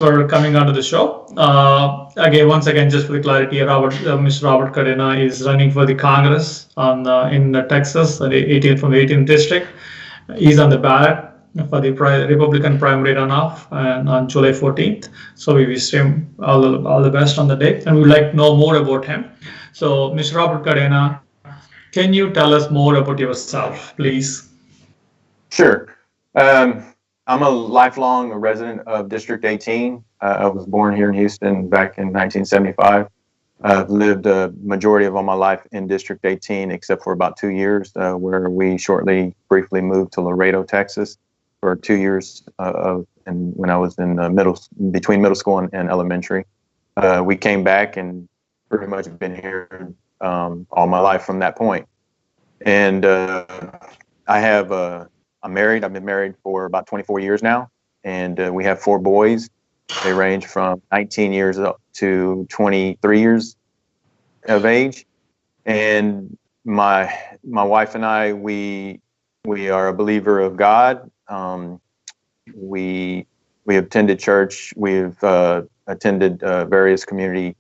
for coming onto the show. Again, once again, just for the clarity, Mr. Robert Cadena is running for the Congress on in Texas, the 18th from the 18th district. He's on the ballot for the Republican primary runoff and on July 14th. So we wish him all the best on the day, and we'd like to know more about him. So, Mr. Robert Cadena, can you tell us more about yourself, please? Sure. Um, I'm a lifelong resident of District 18. I was born here in Houston back in 1975. I've lived a majority of all my life in District 18, except for about 2 years, where we briefly moved to Laredo, Texas, for 2 years and when I was in between middle school and elementary. We came back and pretty much been here all my life from that point. And I have I'm married. I've been married for about 24 years now, and we have four boys. They range from 19 years up to 23 years of age. And my wife and I, we are a believer of God. We attended church. We've attended various community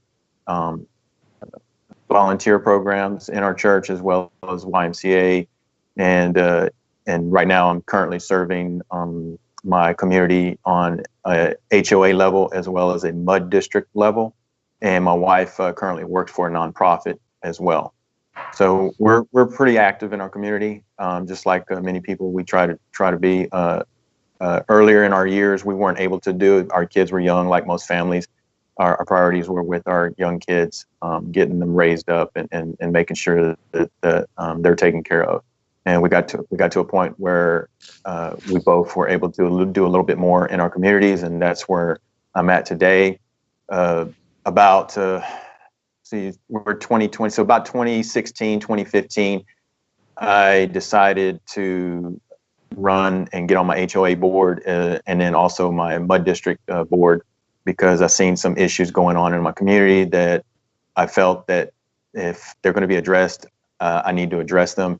volunteer programs in our church, as well as YMCA, and right now I'm currently serving my community on a HOA level as well as a MUD district level, and my wife currently works for a nonprofit as well. So we're pretty active in our community, just like many people. We try to be. Earlier in our years, we weren't able to do it. Our kids were young, like most families. Our priorities were with our young kids, getting them raised up and making sure that they're taken care of. And we got to a point where we both were able to do a little bit more in our communities, and that's where I'm at today. We're 2020, so about 2016, 2015, I decided to run and get on my HOA board, and then also my MUD district board, because I've seen some issues going on in my community that I felt that if they're going to be addressed, I need to address them.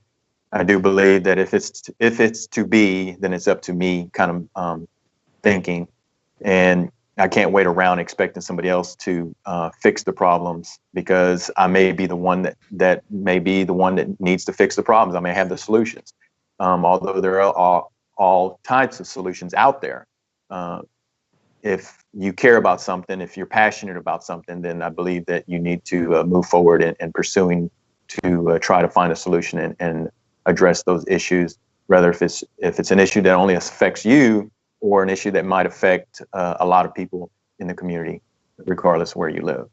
I do believe that if it's to be, then it's up to me, kind of thinking, and I can't wait around expecting somebody else to fix the problems, because I may be the one that may be the one that needs to fix the problems. I may have the solutions, although there are all types of solutions out there. If you care about something, if you're passionate about something, then I believe that you need to move forward in pursuing to try to find a solution and address those issues, rather if it's an issue that only affects you, or an issue that might affect a lot of people in the community, regardless of where you live.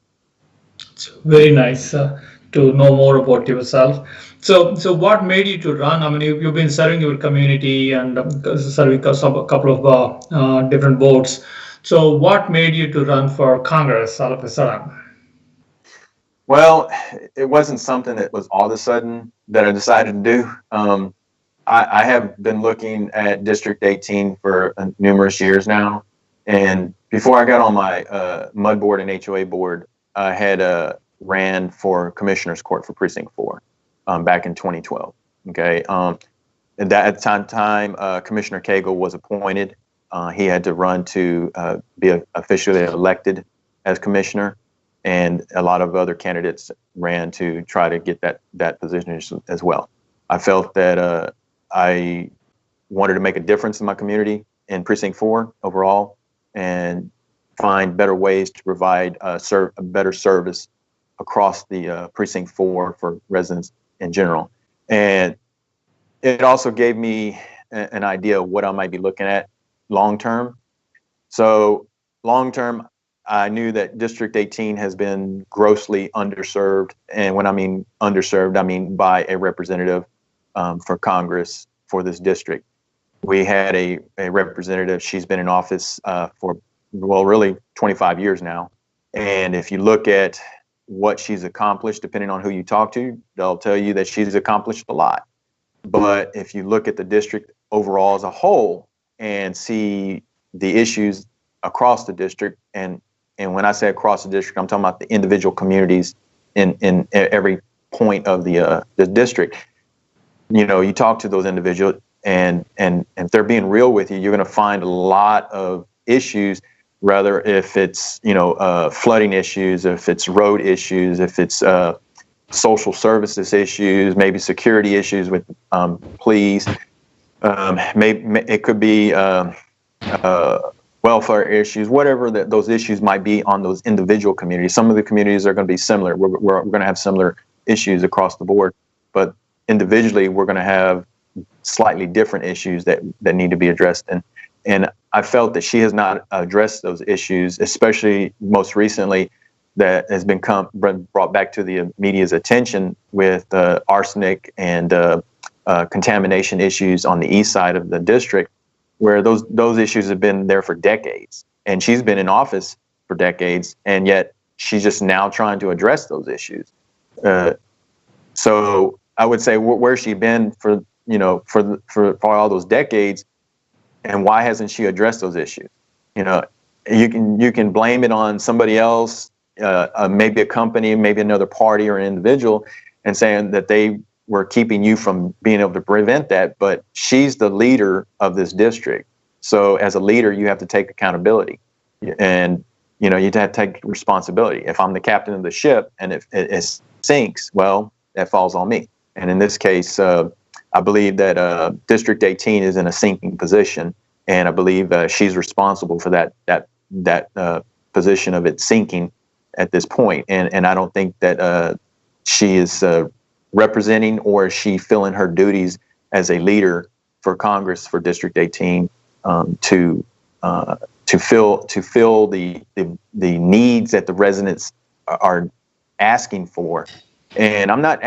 It's very nice to know more about yourself. So what made you to run? I mean, you've been serving your community and serving a couple of different boards. So what made you to run for Congress all of a sudden? Well, it wasn't something that was all of a sudden that I decided to do. I have been looking at District 18 for numerous years now. And before I got on my MUD board and HOA board, I had ran for Commissioner's Court for Precinct 4 back in 2012. Okay. At that time, Commissioner Cagle was appointed. He had to run to be officially elected as commissioner, and a lot of other candidates ran to try to get that position as well. I felt that I wanted to make a difference in my community in Precinct 4 overall, and find better ways to provide a better service across the Precinct 4 for residents in general. And it also gave me an idea of what I might be looking at long term. So long term, I knew that District 18 has been grossly underserved. And when I mean underserved, I mean by a representative for Congress for this district. We had a representative. She's been in office for, well, really 25 years now. And if you look at what she's accomplished, depending on who you talk to, they'll tell you that she's accomplished a lot. But if you look at the district overall as a whole and see the issues across the district, and when I say across the district, I'm talking about the individual communities in every point of the district. You know, you talk to those individuals, and if they're being real with you, you're going to find a lot of issues rather if it's, flooding issues, if it's road issues, if it's social services issues, maybe security issues with police. Maybe it could be welfare issues, whatever those issues might be on those individual communities. Some of the communities are going to be similar. We're going to have similar issues across the board, but individually we're going to have slightly different issues that need to be addressed. And I felt that she has not addressed those issues, especially most recently that has been brought back to the media's attention with arsenic and contamination issues on the east side of the district, where those issues have been there for decades. And she's been in office for decades, and yet she's just now trying to address those issues. So I would say, where's she been for all those decades, and why hasn't she addressed those issues? You can blame it on somebody else, maybe a company, maybe another party or an individual, and saying that they were keeping you from being able to prevent that. But she's the leader of this district. So as a leader, you have to take accountability, and you have to take responsibility. If I'm the captain of the ship and if it sinks, well, that falls on me. And in this case, I believe that District 18 is in a sinking position, and I believe she's responsible for that position of it sinking at this point. And I don't think that she is representing, or is she filling her duties as a leader for Congress for District 18 to fill the needs that the residents are asking for. And I'm not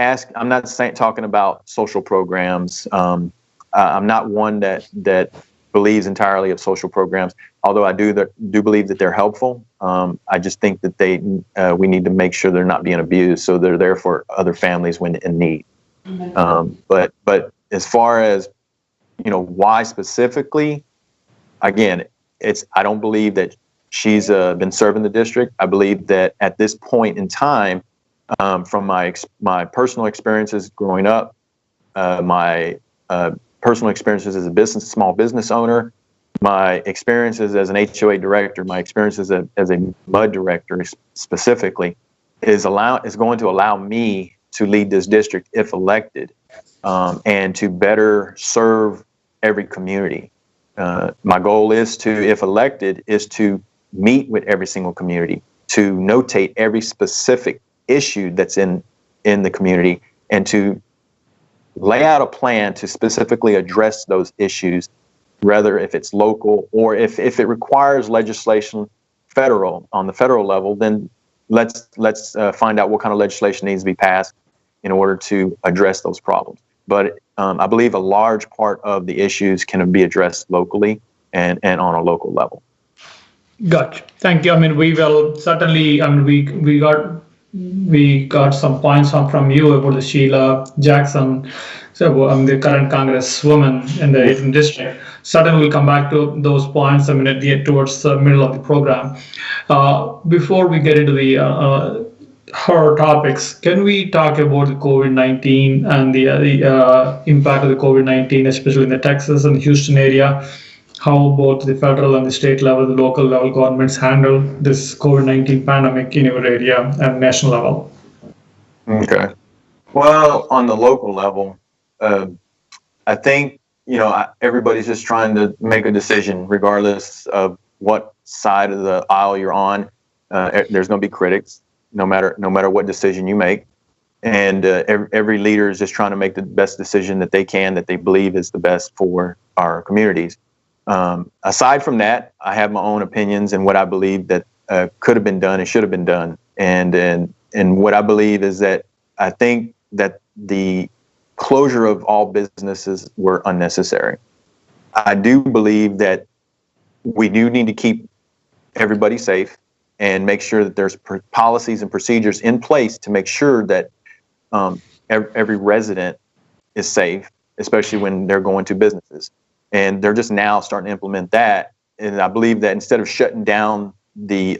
talking about social programs. I'm not one that believes entirely of social programs, although I do believe that they're helpful. I just think that we need to make sure they're not being abused, so they're there for other families when in need. But as far as why specifically, again, I don't believe that she's been serving the district. I believe that at this point in time, from my personal experiences growing up, my personal experiences as a small business owner, my experiences as an HOA director, my experiences as a MUD director specifically, is going to allow me to lead this district if elected, and to better serve every community. My goal is if elected, is to meet with every single community, to notate every specific issue that's in the community, and to lay out a plan to specifically address those issues, whether if it's local or if it requires legislation on the federal level, then let's find out what kind of legislation needs to be passed in order to address those problems. But I believe a large part of the issues can be addressed locally and on a local level. Gotcha. Thank you. I mean, we will certainly, we got some points from you about the Sheila Jackson, so the current Congresswoman in the 18th district. Certainly, we'll come back to those points. Towards the middle of the program. Before we get into the her topics, can we talk about the COVID-19 and the impact of the COVID-19, especially in the Texas and Houston area? How both the federal and the state level, the local level governments handle this COVID-19 pandemic in your area and national level? Okay. Well, on the local level, I think, everybody's just trying to make a decision, regardless of what side of the aisle you're on. There's going to be critics, no matter what decision you make. And every leader is just trying to make the best decision that they can, that they believe is the best for our communities. Aside from that, I have my own opinions and what I believe that could have been done and should have been done. And what I believe is that I think that the closure of all businesses were unnecessary. I do believe that we do need to keep everybody safe and make sure that there's policies and procedures in place to make sure that every resident is safe, especially when they're going to businesses. And they're just now starting to implement that. And I believe that instead of shutting down the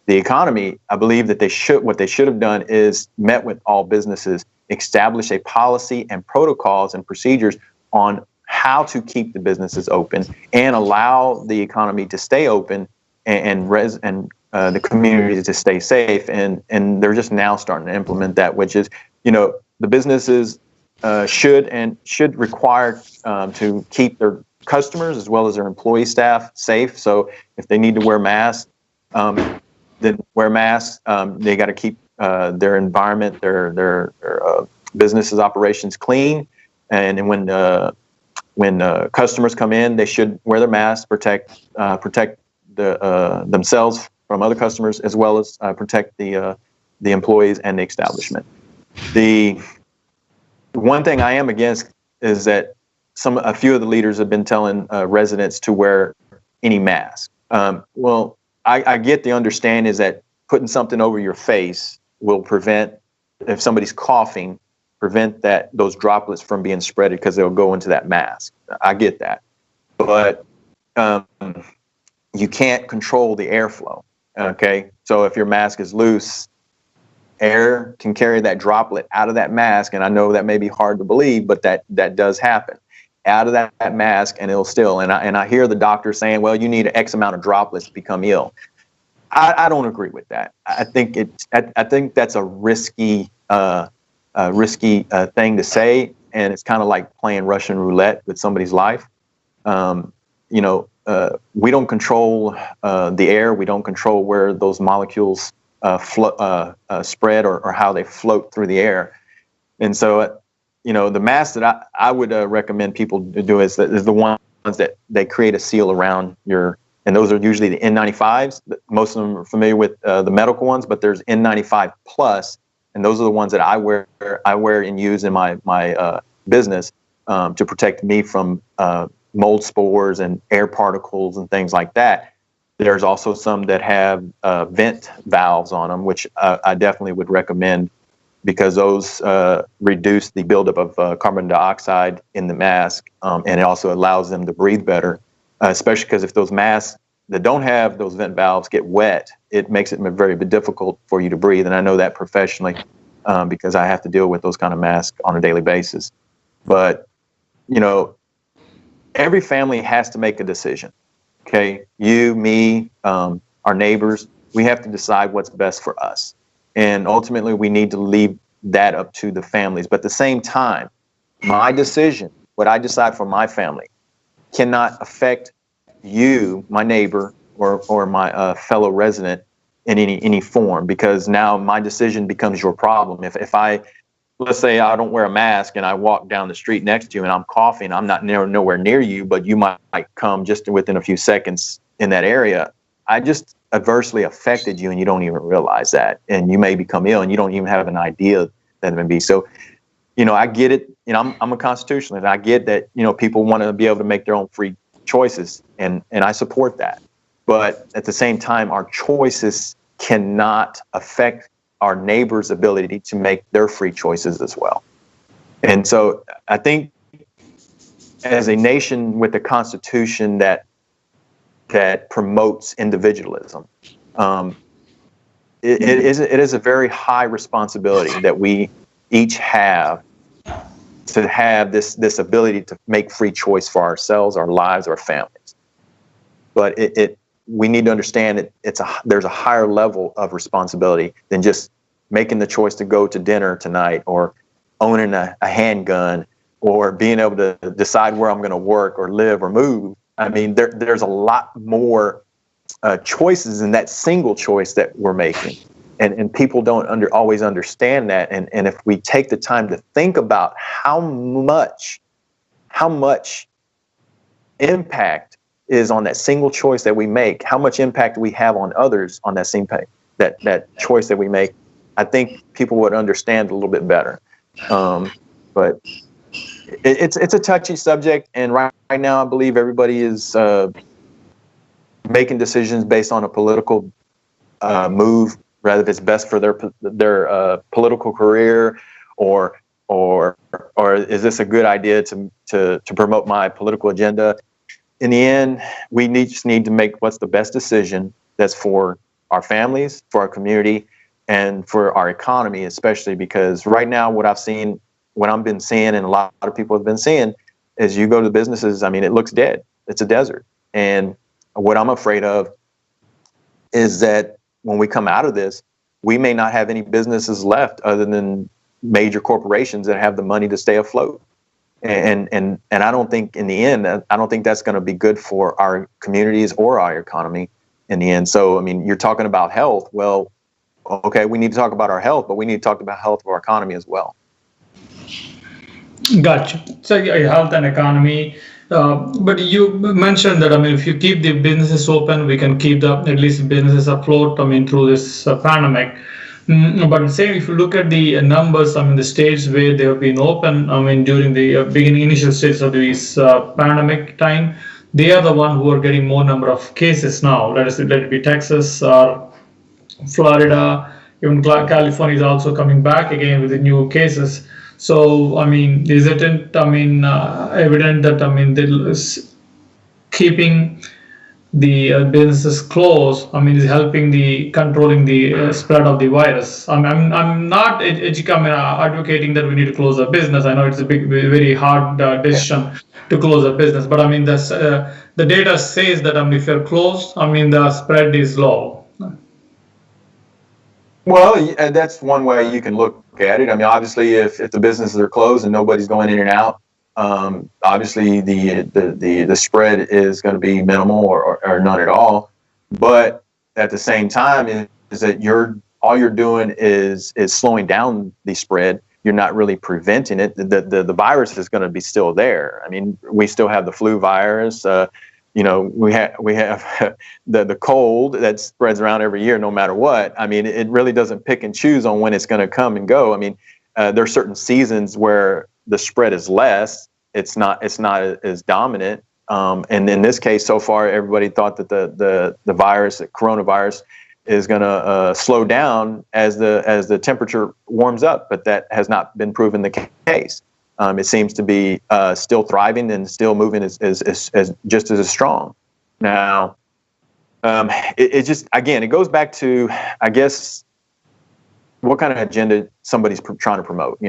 economy, I believe that what they should have done is met with all businesses, establish a policy and protocols and procedures on how to keep the businesses open and allow the economy to stay open and the community to stay safe. And they're just now starting to implement that, which is, the businesses should require to keep their customers as well as their employee staff safe. So if they need to wear masks, then wear masks. They got to keep their environment, their businesses operations clean. And when customers come in, they should wear their masks, protect themselves from other customers, as well as protect the employees and the establishment. The one thing I am against is that a few of the leaders have been telling residents to wear any mask. Well, I get the understanding is that putting something over your face will prevent, if somebody's coughing, prevent those droplets from being spread because they'll go into that mask. I get that, but you can't control the airflow. Okay, so if your mask is loose, air can carry that droplet out of that mask, and I know that may be hard to believe, but that does happen out of that mask, and it'll still. And I hear the doctor saying, "Well, you need X amount of droplets to become ill." I don't agree with that. I think that's a risky thing to say, and it's kind of like playing Russian roulette with somebody's life. We don't control the air. We don't control where those molecules spread or how they float through the air. And so, the mask that I would recommend people to do is the ones that they create a seal around and those are usually the N95s. Most of them are familiar with the medical ones, but there's N95 plus, and those are the ones that I wear and use in my business to protect me from mold spores and air particles and things like that. There's also some that have vent valves on them, which I definitely would recommend, because those reduce the buildup of carbon dioxide in the mask, and it also allows them to breathe better, especially because if those masks that don't have those vent valves get wet, it makes it very difficult for you to breathe. And I know that professionally because I have to deal with those kind of masks on a daily basis. But, every family has to make a decision. Okay, you, me, our neighbors, we have to decide what's best for us. And ultimately, we need to leave that up to the families. But at the same time, my decision, what I decide for my family, cannot affect you, my neighbor, or my fellow resident in any form, because now my decision becomes your problem. If let's say I don't wear a mask and I walk down the street next to you and I'm coughing, I'm not nowhere near you, but you might come just within a few seconds in that area. I just adversely affected you and you don't even realize that. And you may become ill and you don't even have an idea that it may be. So, I get it. I'm a constitutionalist. I get that, people want to be able to make their own free choices. And I support that. But at the same time, our choices cannot affect our neighbors' ability to make their free choices as well. And so I think as a nation with a constitution that promotes individualism, it is a very high responsibility that we each have to have this ability to make free choice for ourselves, our lives, our families. But we need to understand that there's a higher level of responsibility than just making the choice to go to dinner tonight, or owning a handgun, or being able to decide where I'm going to work or live or move. I mean, there's a lot more choices in that single choice that we're making. And people don't always understand that. And if we take the time to think about how much impact is on that single choice that we make, how much impact we have on others on that same that choice that we make, I think people would understand a little bit better. But it's a touchy subject, and right now I believe everybody is making decisions based on a political move, rather if it's best for their political career, or is this a good idea to promote my political agenda. In the end, we just need to make what's the best decision that's for our families, for our community, and for our economy, especially because right now what I've been seeing, and a lot of people have been seeing, is you go to businesses, I mean, it looks dead. It's a desert. And what I'm afraid of is that when we come out of this, we may not have any businesses left other than major corporations that have the money to stay afloat. And I don't think in the end, I don't think that's going to be good for our communities or our economy in the end. So, I mean, you're talking about health. Well, okay, we need to talk about our health, but we need to talk about health of our economy as well. Gotcha. So health and economy. But you mentioned that, I mean, if you keep the businesses open, we can keep at least businesses afloat, I mean, through this pandemic. But say if you look at the numbers, I mean, the states where they have been open, I mean, during the beginning initial stages of this pandemic time, they are the one who are getting more number of cases now. Let it be Texas or Florida, even California is also coming back again with the new cases. So, I mean, is it, evident that, I mean, keeping the businesses closed, I mean, is helping the controlling the spread of the virus. I'm not advocating that we need to close a business. I know it's a very hard decision to close a business, but I mean, the data says that, I mean, if you're closed, I mean, the spread is low. Well, that's one way you can look at it. I mean, obviously, if the businesses are closed and nobody's going in and out, obviously the spread is going to be minimal or none at all. But at the same time, is that all you're doing is slowing down the spread. You're not really preventing it. The virus is going to be still there. I mean, we still have the flu virus. We have the cold that spreads around every year, no matter what. I mean, it really doesn't pick and choose on when it's going to come and go. I mean, there are certain seasons where the spread is less. It's not as dominant. And in this case, so far, everybody thought that the coronavirus, is going to slow down as the temperature warms up, but that has not been proven the case. It seems to be still thriving and still moving as just as strong. Now, it just, again, it goes back to, I guess, what kind of agenda somebody's trying to promote,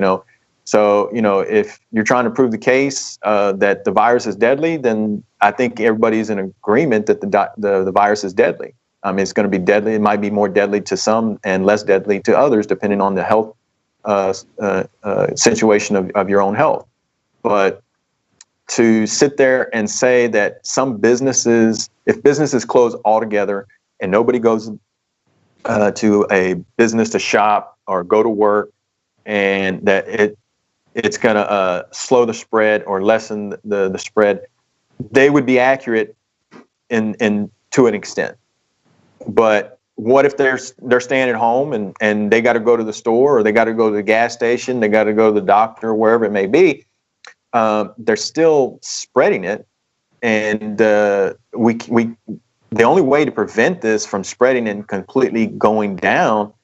So, if you're trying to prove the case that the virus is deadly, then I think everybody's in agreement that the virus is deadly. It's going to be deadly. It might be more deadly to some and less deadly to others, depending on the health situation of your own health. But to sit there and say that some businesses, if businesses close altogether and nobody goes to a business to shop or go to work, and that it's going to slow the spread or lessen the spread, they would be accurate in to an extent. But what if they're staying at home and they got to go to the store, or they got to go to the gas station, they got to go to the doctor, wherever it may be? They're still spreading it, and the only way to prevent this from spreading and completely going down,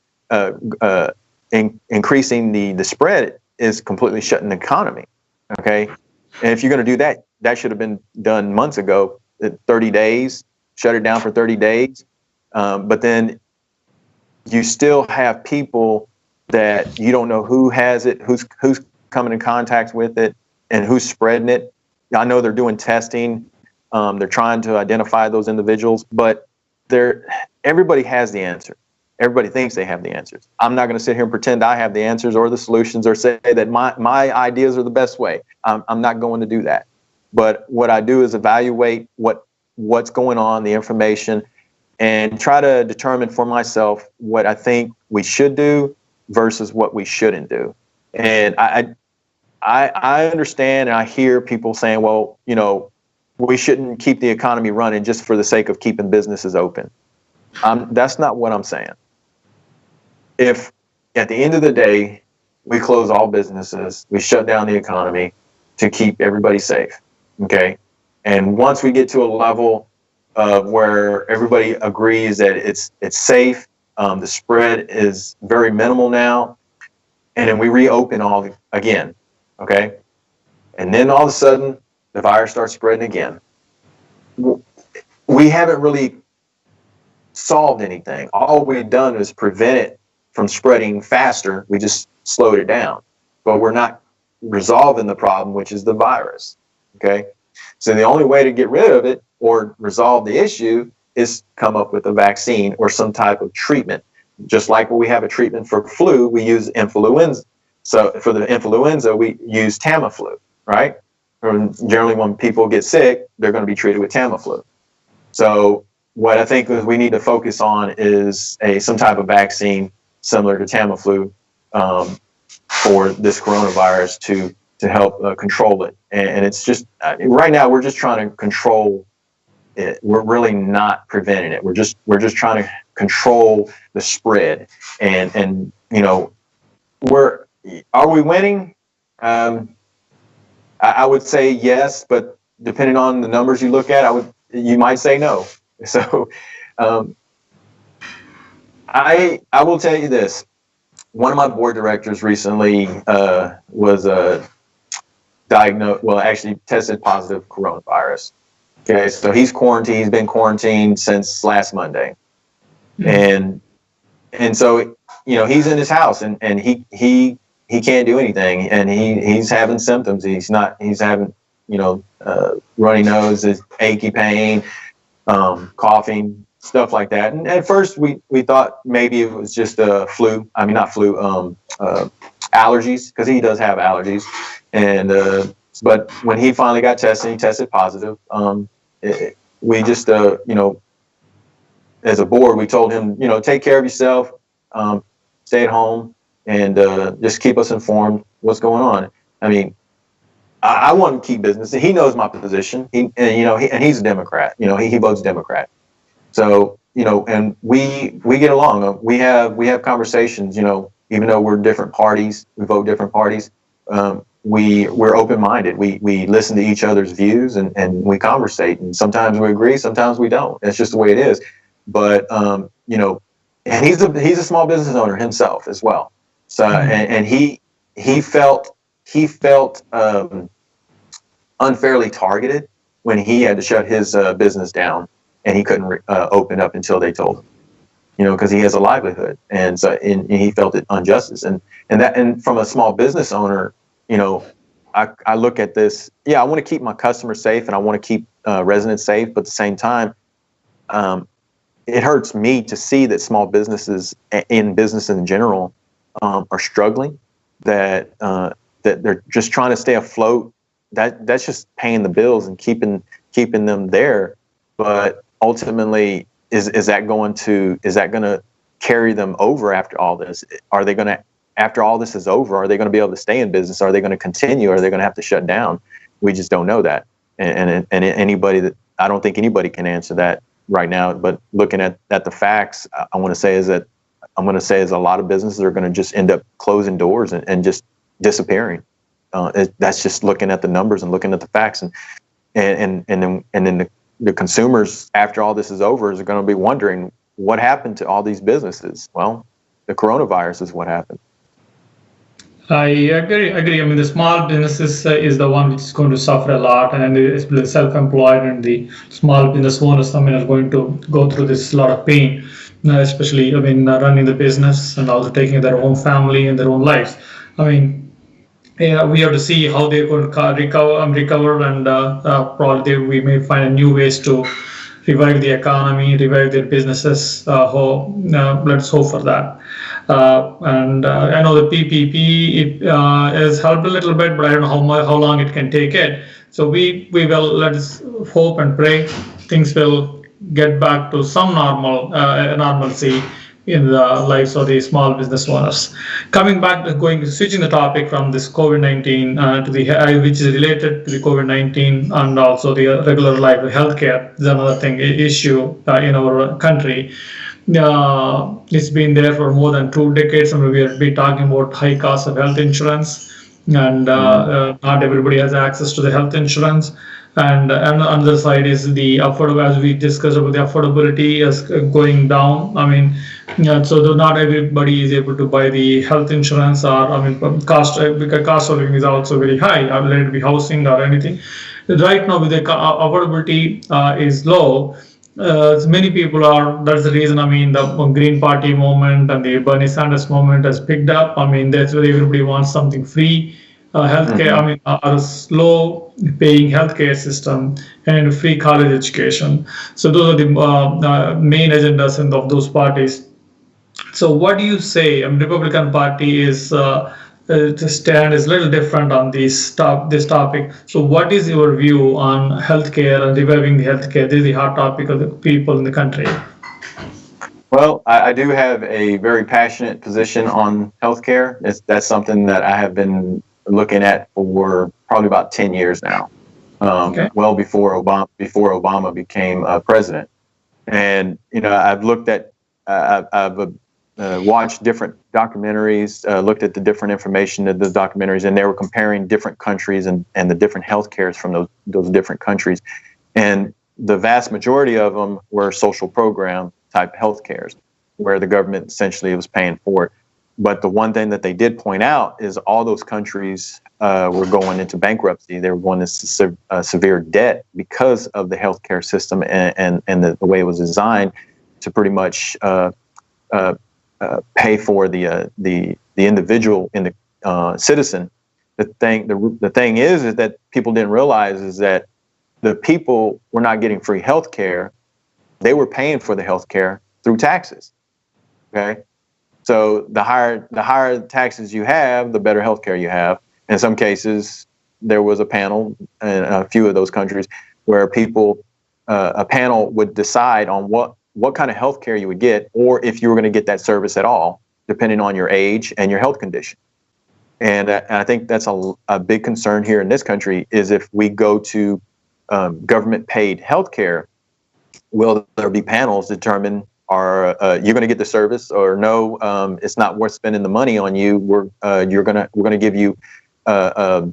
increasing the spread, is completely shutting the economy. Okay, and if you're going to do that, that should have been done months ago. 30 days, shut it down for 30 days. But then you still have people that you don't know who has it, who's coming in contact with it, and who's spreading it. I know they're doing testing. They're trying to identify those individuals, but everybody has the answer. Everybody thinks they have the answers. I'm not going to sit here and pretend I have the answers or the solutions, or say that my ideas are the best way. I'm not going to do that. But what I do is evaluate what's going on, the information, and try to determine for myself what I think we should do versus what we shouldn't do. And I understand, and I hear people saying, well, we shouldn't keep the economy running just for the sake of keeping businesses open. That's not what I'm saying. If at the end of the day, we close all businesses, we shut down the economy to keep everybody safe, okay? And once we get to a level where everybody agrees that it's safe, the spread is very minimal now, and then we reopen all again, okay? And then all of a sudden, the virus starts spreading again. We haven't really solved anything. All we've done is prevent it from spreading faster. We just slowed it down, but we're not resolving the problem, which is the virus, okay? So the only way to get rid of it or resolve the issue is come up with a vaccine or some type of treatment. Just like when we have a treatment for flu, we use influenza. So for the influenza, we use Tamiflu, right? Or generally, when people get sick, they're going to be treated with Tamiflu. So what I think we need to focus on is some type of vaccine similar to Tamiflu for this coronavirus to help control it. And it's just right now we're just trying to control it. We're really not preventing it. We're just trying to control the spread. And you know, are we winning? I would say yes, but depending on the numbers you look at, you might say no. So I will tell you this. One of my board directors recently was diagnosed, well, actually tested positive coronavirus. Okay, so he's quarantined. He's been quarantined since last Monday, and so you know he's in his house and he can't do anything, and he's having symptoms. He's having runny nose, achy pain, coughing, stuff like that. And at first we thought maybe it was just allergies, because he does have allergies. And but when he finally got tested, he tested positive. We just as a board, we told him, take care of yourself, stay at home, and just keep us informed what's going on. I mean, I want him to keep business. He knows my position. And he's a Democrat. He votes Democrat. So and we get along. We have conversations. Even though we're different parties, we vote different parties. We're open-minded. We listen to each other's views and we conversate. And sometimes we agree, sometimes we don't. That's just the way it is. But and he's a small business owner himself as well. So and he felt unfairly targeted when he had to shut his business down and he couldn't open up until they told him. Because he has a livelihood, and so and he felt it injustice. And from a small business owner, I look at this. Yeah, I want to keep my customers safe, and I want to keep residents safe. But at the same time, it hurts me to see that small businesses in business in general are struggling. That they're just trying to stay afloat. That's just paying the bills and keeping them there. But ultimately, is that going to carry them over after all this? Are they going to, after all this is over, are they going to be able to stay in business? Are they going to continue? Are they going to have to shut down? We just don't know that. And anybody I don't think anybody can answer that right now. But looking at the facts, I'm going to say is a lot of businesses are going to just end up closing doors and just disappearing. That's just looking at the numbers and looking at the facts, and then the consumers, after all this is over, is going to be wondering what happened to all these businesses. Well, the coronavirus is what happened. I agree. I mean, the small businesses is the one which is going to suffer a lot, and the self-employed and the small business owners, are going to go through this lot of pain, especially, running the business and also taking their own family and their own lives. We have to see how they're going to recover, and probably we may find new ways to revive the economy, revive their businesses. Let's hope for that. And I know the PPP has helped a little bit, but I don't know how long it can take it. So we will, let's hope and pray things will get back to some normalcy in the lives of the small business owners. Coming back, switching the topic from this COVID-19 to which is related to the COVID-19 and also the regular life of healthcare is another issue in our country. It's been there for more than 2 decades, and we'll be talking about high cost of health insurance, and not everybody has access to the health insurance. And another side is the affordable, as we discussed about the affordability is going down. So not everybody is able to buy the health insurance, or cost of living is also very high, let it be housing or anything. Right now, with the affordability is low, many people that's the reason, the Green Party movement and the Bernie Sanders movement has picked up. That's where everybody wants something free. Healthcare, a slow paying healthcare system, and free college education. So those are the main agendas of those parties. So what do you say? Republican Party is the stand is a little different on this topic. So what is your view on healthcare and reviving the healthcare? This is the hot topic of the people in the country. Well, I do have a very passionate position on healthcare. That's something that I have been looking at for probably about 10 years now. Okay. Well before Obama became president. And I've looked at, I've watched different documentaries, looked at the different information of the documentaries, and they were comparing different countries and the different healthcares from those different countries. And the vast majority of them were social program type healthcares, where the government essentially was paying for it. But the one thing that they did point out is all those countries were going into bankruptcy. They were going into severe debt because of the healthcare system and the way it was designed to pretty much pay for the individual in the citizen. The thing is that people didn't realize is that the people were not getting free health care. They were paying for the health care through taxes. Okay. So the higher taxes you have, the better health care you have. In some cases, there was a panel in a few of those countries where a panel would decide on what kind of health care you would get, or if you were going to get that service at all, depending on your age and your health condition. And I think that's a big concern here in this country is if we go to government paid health care, will there be panels determine are you going to get the service or no? It's not worth spending the money on you. We're going to give you what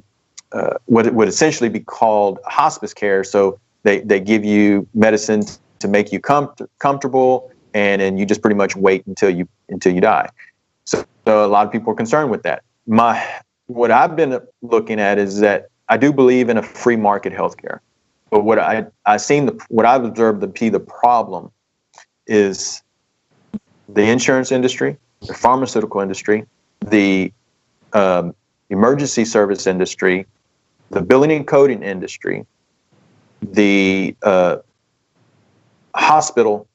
would essentially be called hospice care. So they give you medicine to make you comfortable, and then you just pretty much wait until you die. So a lot of people are concerned with that. What I've been looking at is that I do believe in a free market healthcare, but what I've observed to be the problem is the insurance industry, the pharmaceutical industry, the emergency service industry, the billing and coding industry, the hospital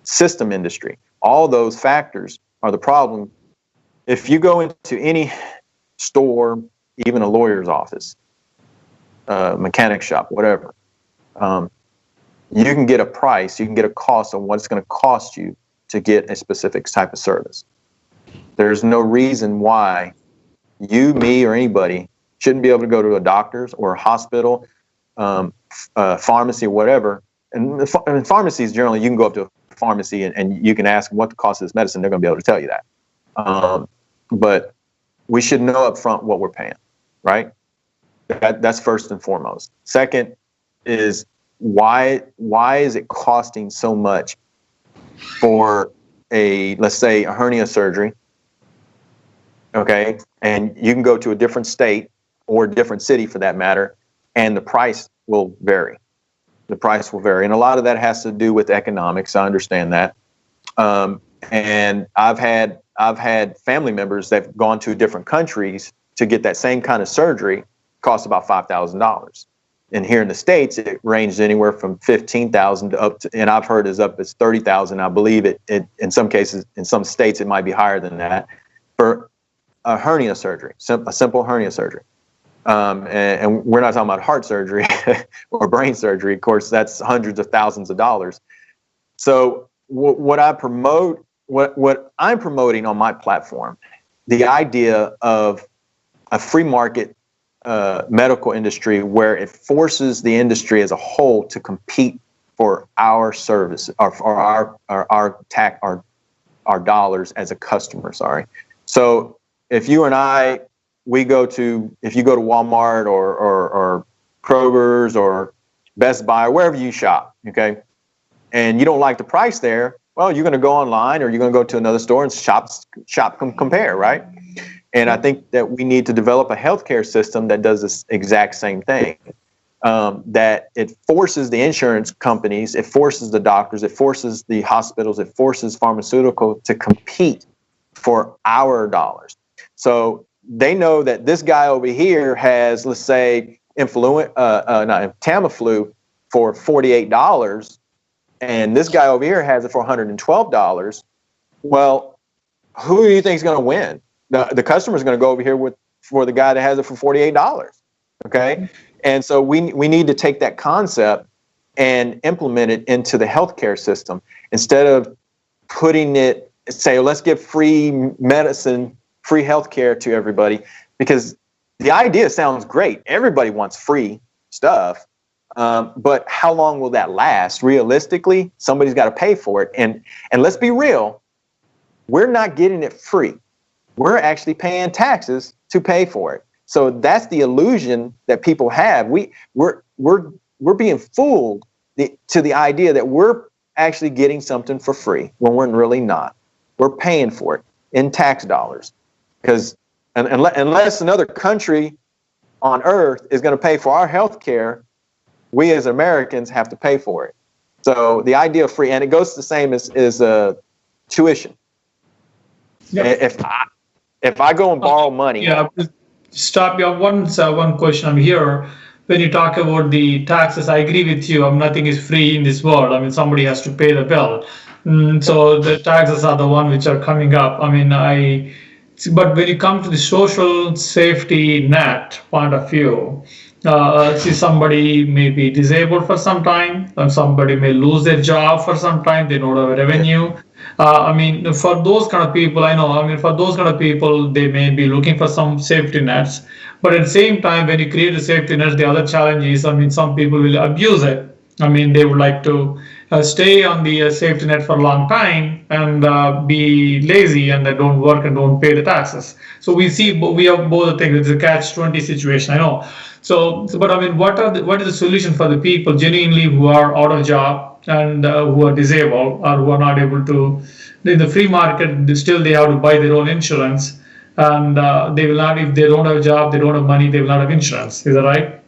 system industry. All those factors are the problem. If you go into any store, even a lawyer's office, mechanic shop, whatever, you can get a price, you can get a cost on what it's going to cost you to get a specific type of service. There's no reason why you, me, or anybody shouldn't be able to go to a doctor's or a hospital, pharmacy, whatever. And in pharmacies, generally, you can go up to a pharmacy and you can ask them what the cost of this medicine. They're going to be able to tell you that. But we should know up front what we're paying, right? That's first and foremost. Second is why is it costing so much for let's say a hernia surgery, okay? And you can go to a different state or a different city for that matter, and the price will vary. The price will vary. And a lot of that has to do with economics. I understand that. And I've had family members that have gone to different countries to get that same kind of surgery, cost about $5,000. And here in the States, it ranged anywhere from $15,000 to up to, and I've heard as up as $30,000. I believe it in some cases, in some states, it might be higher than that for a hernia surgery, a simple hernia surgery. And we're not talking about heart surgery or brain surgery. Of course, that's hundreds of thousands of dollars. So what I'm promoting on my platform, the idea of a free market medical industry where it forces the industry as a whole to compete for our service or our dollars as a customer. Sorry. So if you and I, if you go to Walmart or Kroger's or Best Buy or wherever you shop, okay, and you don't like the price there, well, you're going to go online or you're going to go to another store and compare, right? And I think that we need to develop a healthcare system that does this exact same thing, that it forces the insurance companies, it forces the doctors, it forces the hospitals, it forces pharmaceutical to compete for our dollars. So they know that this guy over here has, let's say, Tamiflu for $48, and this guy over here has it for $112. Well, who do you think is going to win? The customer is going to go over here for the guy that has it for $48. Okay, and so we need to take that concept and implement it into the healthcare system instead of putting it. Say, let's give free medicine, free healthcare to everybody, because the idea sounds great. Everybody wants free stuff, but how long will that last? Realistically, somebody's got to pay for it, and let's be real, we're not getting it free. We're actually paying taxes to pay for it. So that's the illusion that people have. We're being fooled to the idea that we're actually getting something for free when we're really not. We're paying for it in tax dollars, because unless another country on earth is going to pay for our health care, we as Americans have to pay for it. So the idea of free, and it goes the same as tuition. Yep. If I go and borrow money. Yeah, stop you. One question here. When you talk about the taxes, I agree with you. Nothing is free in this world. Somebody has to pay the bill. So the taxes are the one which are coming up. But when you come to the social safety net point of view, see, somebody may be disabled for some time, and somebody may lose their job for some time. They don't have revenue. For those kind of people, for those kind of people, they may be looking for some safety nets. But at the same time, when you create a safety net, the other challenge is, some people will abuse it. They would like to stay on the safety net for a long time and be lazy, and they don't work and don't pay the taxes. So we have both the things. It's a catch-20 situation, I know. But what is the solution for the people genuinely who are out of job and who are disabled or who are not able to, in the free market, still they have to buy their own insurance, and they will not, if they don't have a job, they don't have money, they will not have insurance. Is that right?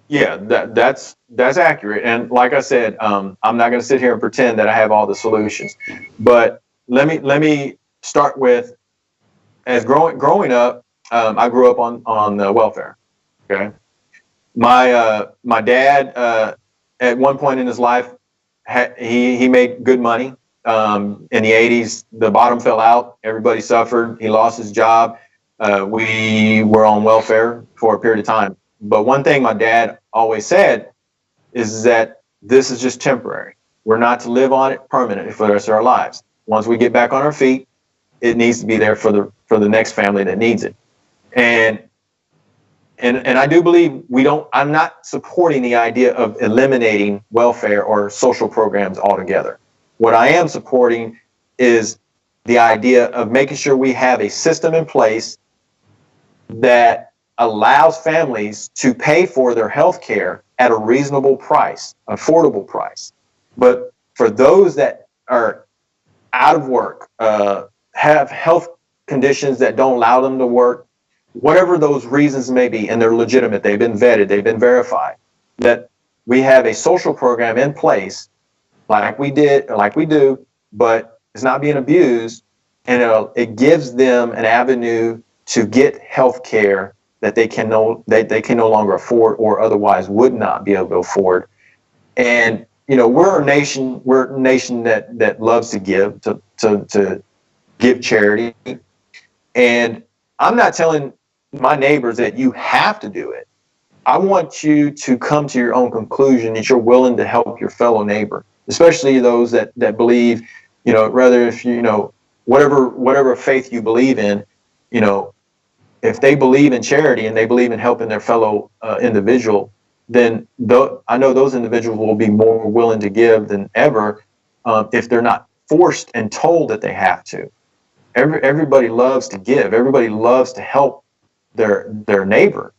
Yeah, that's accurate. And like I said, I'm not going to sit here and pretend that I have all the solutions. But let me start with, as growing up, I grew up on welfare. Okay, my dad at one point in his life he made good money. In the 80s, the bottom fell out. Everybody suffered. He lost his job. We were on welfare for a period of time. But one thing my dad always said is that this is just temporary. We're not to live on it permanently for the rest of our lives. Once we get back on our feet, it needs to be there for the next family that needs it. And I do believe I'm not supporting the idea of eliminating welfare or social programs altogether. What I am supporting is the idea of making sure we have a system in place that allows families to pay for their health care at a reasonable price, affordable price. But for those that are out of work, have health conditions that don't allow them to work, whatever those reasons may be, and they're legitimate, they've been vetted, they've been verified, that we have a social program in place like we do, but it's not being abused, and it gives them an avenue to get health care that they can no longer afford or otherwise would not be able to afford. And we're a nation that loves to give, to give charity. And I'm not telling my neighbors that you have to do it. I want you to come to your own conclusion that you're willing to help your fellow neighbor, especially those that believe, rather if whatever faith you believe in, if they believe in charity and they believe in helping their fellow individual, then I know those individuals will be more willing to give than ever if they're not forced and told that they have to. Everybody loves to give. Everybody loves to help their neighbor.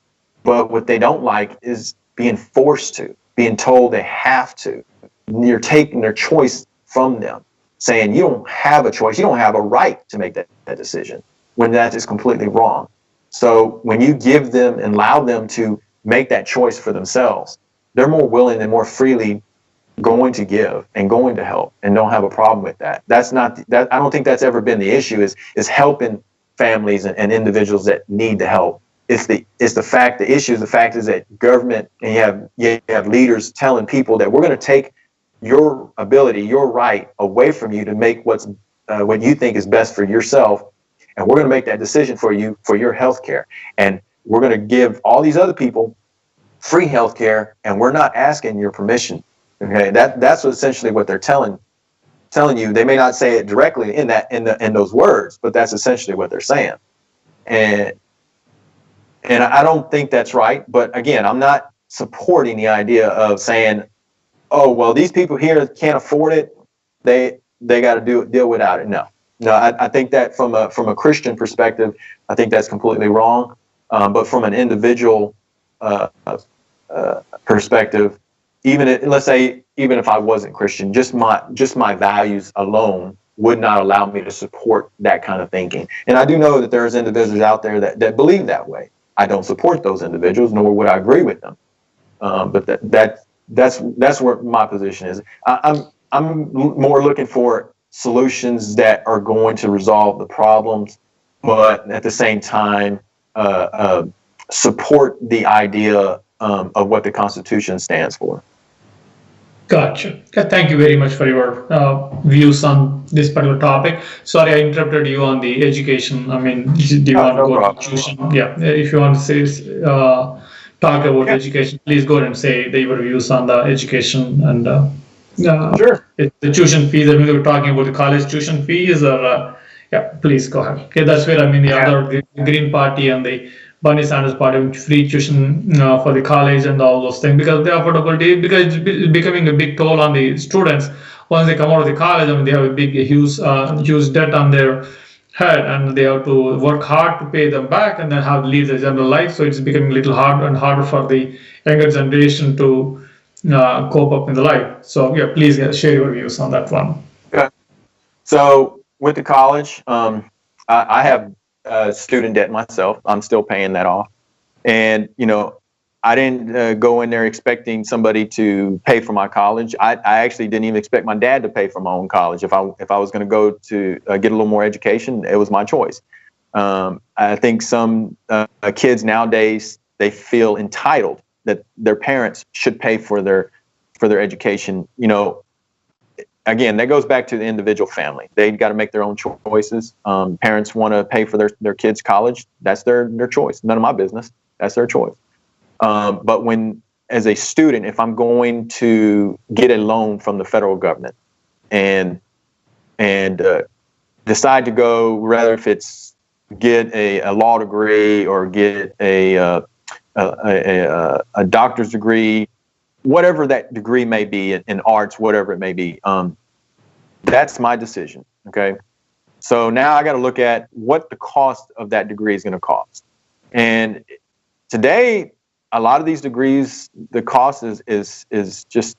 But what they don't like is being forced to, being told they have to. You're taking their choice from them, saying you don't have a choice. You don't have a right to make that decision, when that is completely wrong. So when you give them and allow them to make that choice for themselves, they're more willing and more freely going to give and going to help and don't have a problem with that. I don't think that's ever been the issue, is helping families and individuals that need the help. the fact is that government, and you have leaders telling people that we're going to take your ability, your right away from you to make what you think is best for yourself, and we're going to make that decision for you for your health care, and we're going to give all these other people free health care, and we're not asking your permission. Okay, that's essentially what they're telling you. They may not say it directly in those words, but that's essentially what they're saying. And I don't think that's right. But again, I'm not supporting the idea of saying, oh, well, these people here can't afford it. They got to deal without it. No, I think that from a Christian perspective, I think that's completely wrong. But from an individual perspective, let's say even if I wasn't Christian, just my values alone would not allow me to support that kind of thinking. And I do know that there's individuals out there that believe that way. I don't support those individuals, nor would I agree with them. But that's where my position is. I'm more looking for solutions that are going to resolve the problems, but at the same time support the idea of what the Constitution stands for. Gotcha. Thank you very much for your views on this particular topic. Sorry, I interrupted you on the education. I mean, do you want to go to tuition? Yeah, if you want to say talk about education, please go ahead and say your views on the education and sure. The tuition fees. I mean, we were talking about the college tuition fees, or please go ahead. Okay, that's where the Green Party and the Bernie Sanders party, free tuition for the college and all those things, because the affordability, because it's becoming a big toll on the students once they come out of the college. I mean, they have a huge debt on their head, and they have to work hard to pay them back, and then have to lead the general life. So it's becoming a little harder and harder for the younger generation to cope up in the life. So please share your views on that one. Okay. So went to college. I have student debt myself. I'm still paying that off. And, I didn't go in there expecting somebody to pay for my college. I actually didn't even expect my dad to pay for my own college. If I was going to go to get a little more education, it was my choice. I think some kids nowadays, they feel entitled that their parents should pay for their education. Again, that goes back to the individual family. They've got to make their own choices. Parents want to pay for their kids' college. That's their choice. None of my business. That's their choice. But as a student, if I'm going to get a loan from the federal government and decide to go, rather if it's get a law degree or get a doctor's degree, whatever that degree may be, in arts, whatever it may be, that's my decision. Okay. So now I got to look at what the cost of that degree is going to cost. And today, a lot of these degrees, the cost is just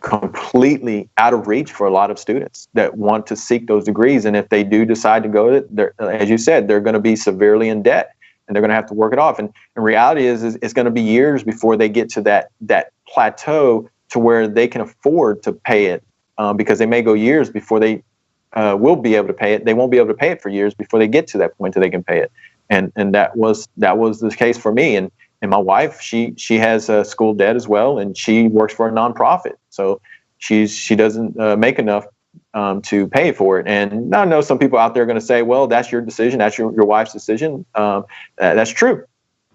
completely out of reach for a lot of students that want to seek those degrees. And if they do decide to go, as you said, they're going to be severely in debt, and they're going to have to work it off. And the reality is it's going to be years before they get to that plateau to where they can afford to pay it, because they may go years before they will be able to pay it. They won't be able to pay it for years before they get to that point that they can pay it. And that was the case for me. And my wife, she has a school debt as well, and she works for a nonprofit. So she doesn't make enough to pay for it. And I know some people out there are going to say, well, that's your decision. That's your wife's decision. That's true.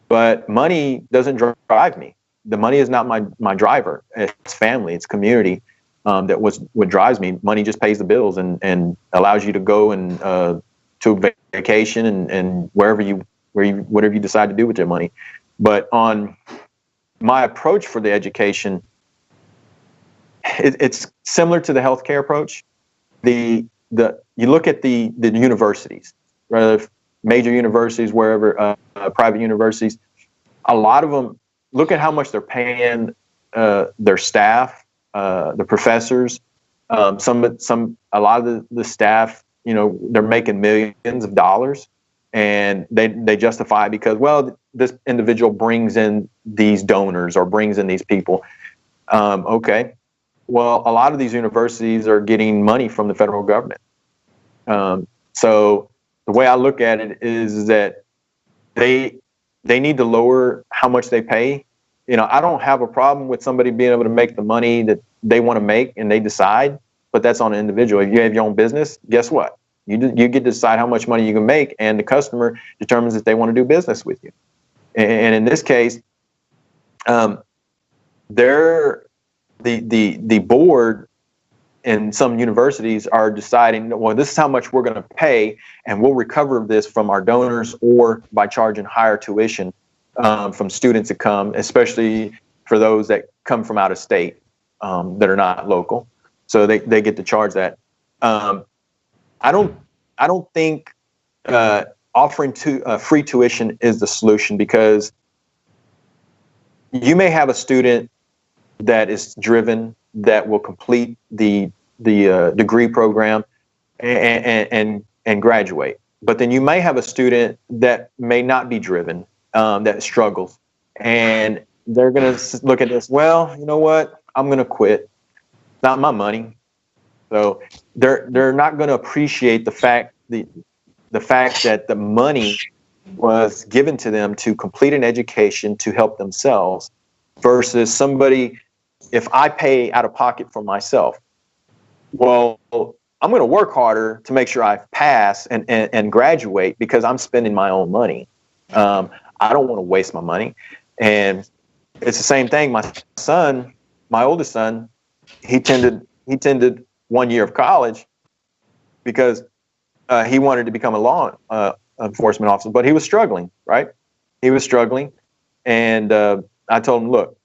But money doesn't drive me. The money is not my driver. It's family. It's community. What drives me. Money just pays the bills and allows you to go and to vacation and whatever you decide to do with your money. But on my approach for the education, it's similar to the healthcare approach. You look at the universities, rather major universities, wherever private universities, a lot of them, look at how much they're paying their staff, the professors. A lot of the staff, they're making millions of dollars, and they justify it because, well, this individual brings in these donors or brings in these people. Okay. Well, a lot of these universities are getting money from the federal government. So the way I look at it is that they need to lower how much they pay. You know, I don't have a problem with somebody being able to make the money that they want to make and they decide, but that's on an individual. If you have your own business, guess what? You get to decide how much money you can make, and the customer determines if they want to do business with you. And in this case, the board in some universities are deciding, well, this is how much we're going to pay, and we'll recover this from our donors or by charging higher tuition from students that come, especially for those that come from out of state that are not local. So they get to charge that. I don't think offering free tuition is the solution, because you may have a student that is driven, that will complete the degree program and graduate. But then you may have a student that may not be driven, that struggles, and they're going to look at this. Well, you know what? I'm going to quit. It's not my money. So they're not going to appreciate the fact that the money was given to them to complete an education to help themselves, versus somebody. If I pay out of pocket for myself, well, I'm going to work harder to make sure I pass and graduate, because I'm spending my own money. I don't want to waste my money. And it's the same thing. My oldest son, he attended 1 year of college because he wanted to become a law enforcement officer, but he was struggling, right? He was struggling. And I told him, look,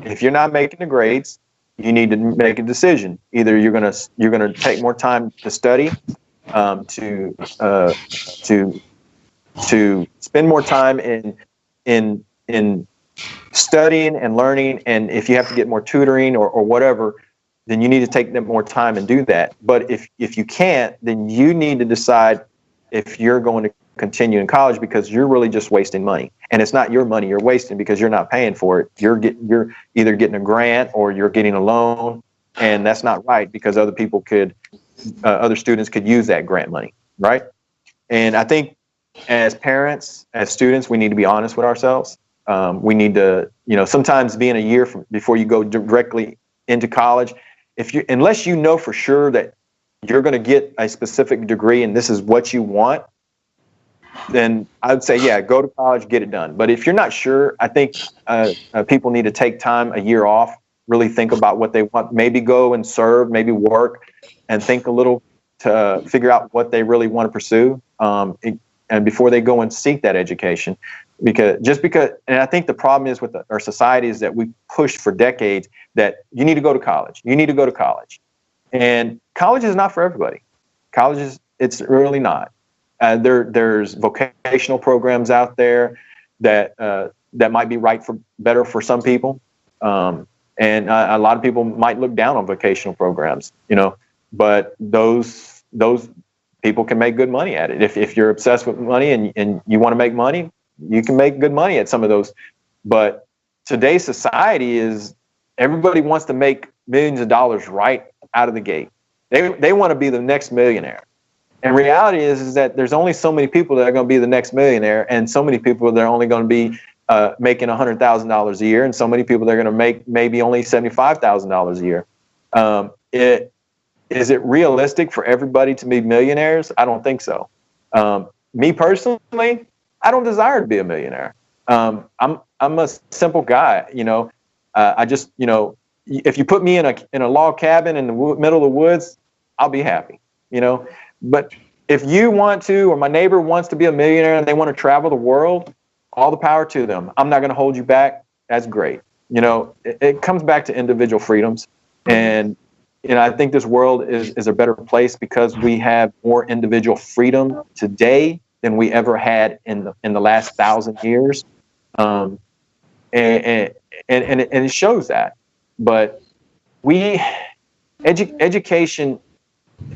if you're not making the grades, you need to make a decision. Either you're gonna take more time to study, to spend more time in studying and learning, and if you have to get more tutoring or whatever, then you need to take more time and do that. But if you can't, then you need to decide if you're going to continue in college, because you're really just wasting money, and it's not your money you're wasting because you're not paying for it. You're either getting a grant or you're getting a loan, and that's not right, because other students could use that grant money, right? And I think as parents, as students, we need to be honest with ourselves. We need to, sometimes being a year before you go directly into college, unless you know for sure that you're going to get a specific degree and this is what you want, then I'd say, yeah, go to college, get it done. But if you're not sure, I think people need to take time, a year off, really think about what they want, maybe go and serve, maybe work, and think a little to figure out what they really want to pursue, and before they go and seek that education. And I think the problem is with our society is that we pushed for decades that you need to go to college. You need to go to college. And college is not for everybody. It's really not. There's vocational programs out there that might be better for some people, and a lot of people might look down on vocational programs, but those people can make good money at it. If you're obsessed with money and you want to make money, you can make good money at some of those. But today's society is everybody wants to make millions of dollars right out of the gate. They want to be the next millionaire. And reality is that there's only so many people that are going to be the next millionaire, and so many people that are only going to be making $100,000 a year, and so many people that are going to make maybe only $75,000 a year. Is it realistic for everybody to be millionaires? I don't think so. Me personally, I don't desire to be a millionaire. I'm a simple guy. I just if you put me in a log cabin in the middle of the woods, I'll be happy. But if you want to, or my neighbor wants to be a millionaire and they want to travel the world, all the power to them. I'm not going to hold you back. That's great. It comes back to individual freedoms. And, I think this world is a better place because we have more individual freedom today than we ever had in the last 1,000 years. And it shows that. But education,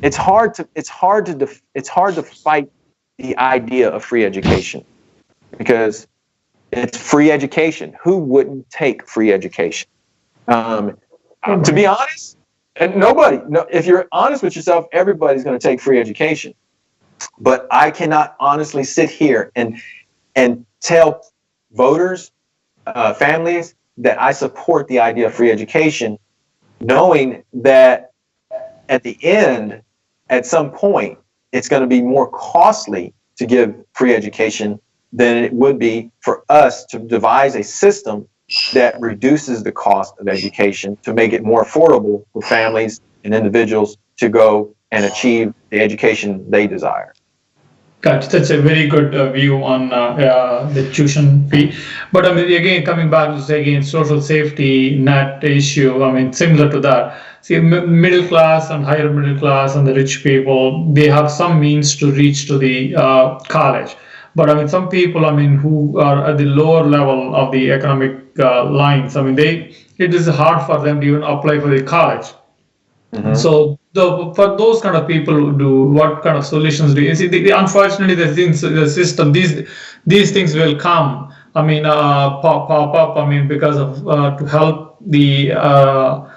it's hard to fight the idea of free education, because it's free education. Who wouldn't take free education? To be honest, and if you're honest with yourself, everybody's going to take free education. But I cannot honestly sit here and and tell voters, families, that I support the idea of free education, knowing that at the end, at some point, it's going to be more costly to give free education than it would be for us to devise a system that reduces the cost of education to make it more affordable for families and individuals to go and achieve the education they desire. Gotcha. That's a very good view on the tuition fee. But I mean, again, coming back to say again, social safety net issue. I mean, similar to that. See, middle class and higher middle class and the rich people, they have some means to reach to the college. But I mean, some people, I mean, who are at the lower level of the economic lines, I mean, it is hard for them to even apply for the college. Mm-hmm. So for those kind of people who do, what kind of solutions do you see? Unfortunately, the system, these things will come. I mean, pop up. I mean, because of to help the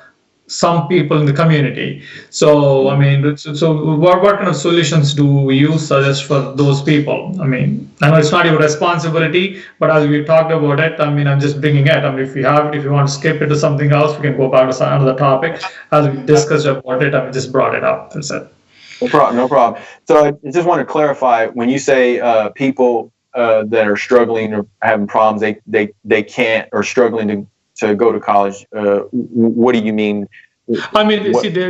some people in the community. So I mean, so what kind of solutions do you suggest for those people? I mean, I know it's not your responsibility, but as we talked about it, I mean, I'm just bringing it. I mean, if you want to skip it to something else, we can go back to another topic. As we discussed about it, I mean, just brought it up. That's it. No problem. No problem. So I just want to clarify, when you say people that are struggling or having problems, they can't, or struggling to go to college, what do you mean? I mean, see, there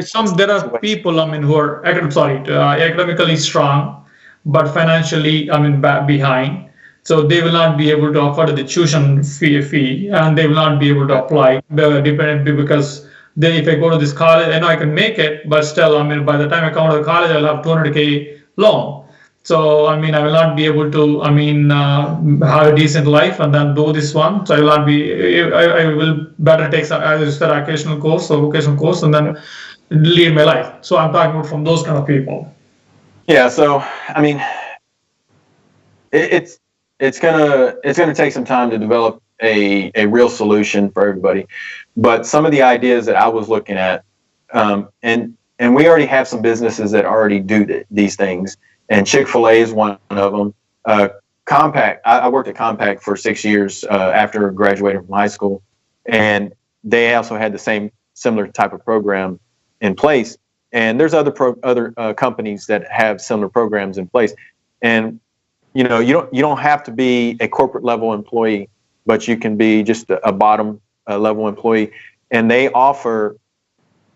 are people, I mean, who are academically strong, but financially, I mean, behind. So they will not be able to afford the tuition fee, and they will not be able to apply, dependent, because if I go to this college, I know I can make it, but still, I mean, by the time I come out of the college, I'll have 200K loan. So, I mean, I will not be able to, I mean, have a decent life and then do this one. So I will not be, I will better take some, as you said, occasional course or vocational course, and then lead my life. So I'm talking about from those kind of people. Yeah. So, I mean, it's gonna take some time to develop a real solution for everybody. But some of the ideas that I was looking at, and we already have some businesses that already do these things. And Chick-fil-A is one of them. Compaq, I worked at Compaq for 6 years after graduating from high school, and they also had the similar type of program in place. And there's other companies that have similar programs in place. And you don't have to be a corporate level employee, but you can be just a bottom level employee. And they offered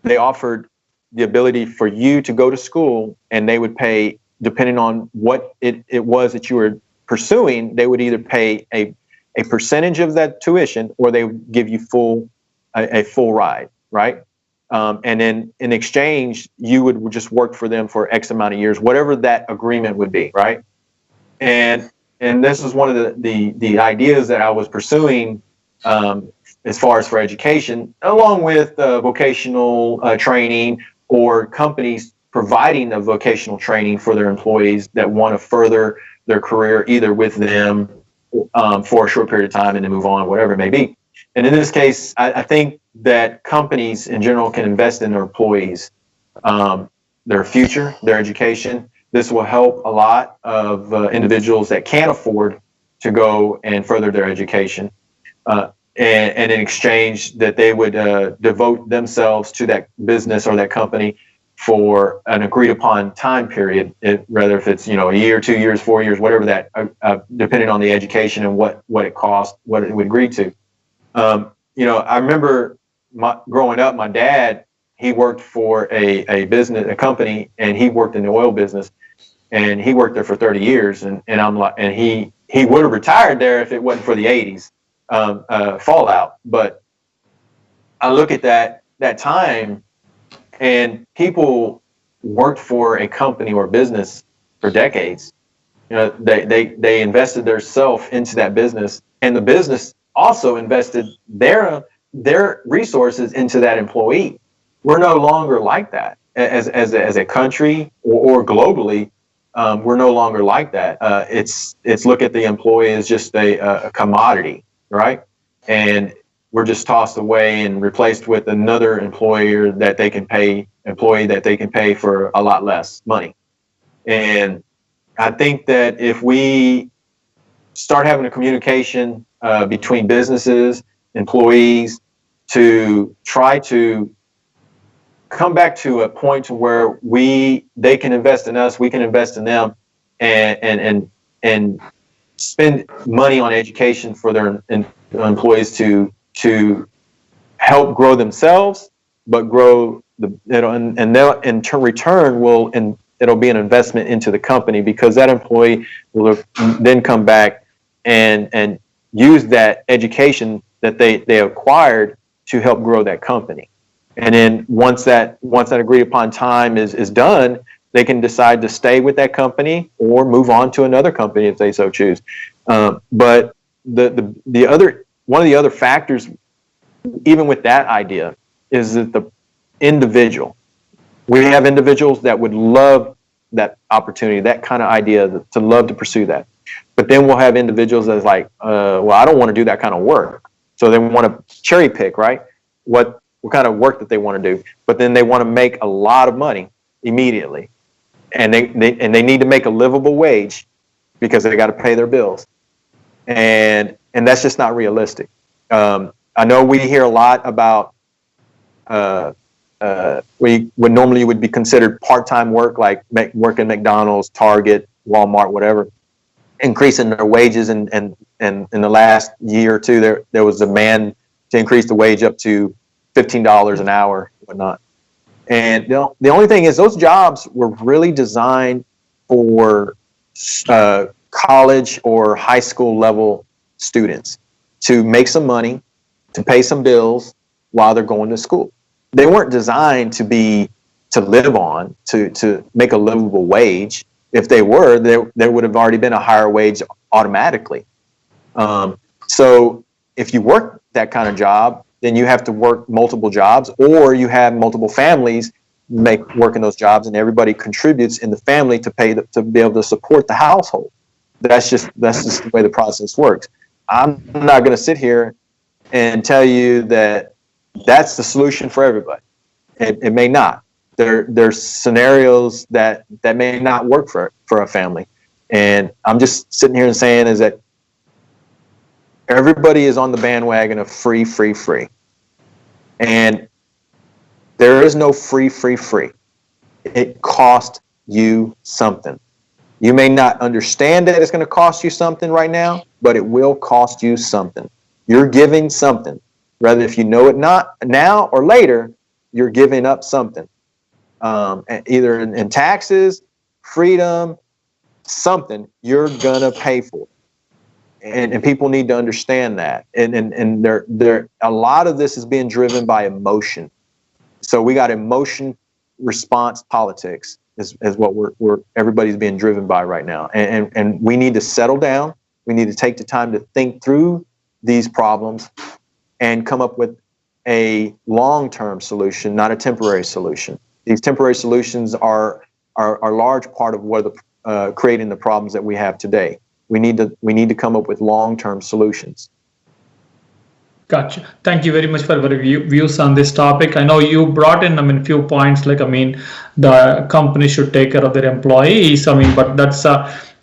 the ability for you to go to school, and they would pay, depending on what it was that you were pursuing, they would either pay a percentage of that tuition, or they would give you a full ride, right? And then in exchange, you would just work for them for X amount of years, whatever that agreement would be, right? And this is one of the ideas that I was pursuing as far as for education, along with vocational training, or companies providing the vocational training for their employees that want to further their career, either with them for a short period of time and then move on, whatever it may be. And in this case, I think that companies in general can invest in their employees, their future, their education. This will help a lot of individuals that can't afford to go and further their education. And in exchange, that they would devote themselves to that business or that company for an agreed upon time period, whether if it's a year, 2 years, 4 years, whatever that, depending on the education and what it cost, what it would agree to. I remember growing up, my dad, he worked for a company, and he worked in the oil business, and he worked there for 30 years, and I'm like, and he would have retired there if it wasn't for the 80s fallout. But I look at that time, and people worked for a company or business for decades. They invested their self into that business, and the business also invested their resources into that employee. We're no longer like that as a country or globally. We're no longer like that. It's look at the employee as just a commodity, right? And we're just tossed away and replaced with another employee that they can pay for a lot less money. And I think that if we start having a communication between businesses, employees, to try to come back to a point to where they can invest in us, we can invest in them, and spend money on education for their employees to help grow themselves, but grow and they'll in return it'll be an investment into the company, because that employee will then come back and use that education that they acquired to help grow that company. And then once that agreed upon time is done, they can decide to stay with that company or move on to another company if they so choose. But one of the other factors, even with that idea, is that the individual. We have individuals that would love that opportunity, that kind of idea, to love to pursue that. But then we'll have individuals that's like, well, I don't want to do that kind of work. So they want to cherry pick, right? What kind of work that they want to do. But then they want to make a lot of money immediately. And they need to make a livable wage because they got to pay their bills. And that's just not realistic. I know we hear a lot about what normally would be considered part-time work, like working McDonald's, Target, Walmart, whatever, increasing their wages. And in the last year or two, there was a demand to increase the wage up to $15 an hour, whatnot. And the only thing is, those jobs were really designed for college or high school level students to make some money, to pay some bills while they're going to school. They weren't designed to live on, to make a livable wage. If they were, there would have already been a higher wage automatically. So if you work that kind of job, then you have to work multiple jobs, or you have multiple families working those jobs, and everybody contributes in the family to be able to support the household. That's just the way the process works. I'm not going to sit here and tell you that that's the solution for everybody. It may not. There's scenarios that may not work for a family. And I'm just sitting here and saying is that everybody is on the bandwagon of free. And there is no free. It costs you something. You may not understand that it's going to cost you something right now, but it will cost you something. You're giving something. Whether if you know it not now or later, you're giving up something. Either in taxes, freedom, something you're going to pay for. And people need to understand that. And a lot of this is being driven by emotion. So we got emotion response politics is what everybody's being driven by right now. And we need to settle down. We need to take the time to think through these problems and come up with a long-term solution, not a temporary solution. These temporary solutions are a large part of what creating the problems that we have today. We need to come up with long-term solutions. Gotcha. Thank you very much for your views on this topic. I know you brought in, a few points, the company should take care of their employees. But that's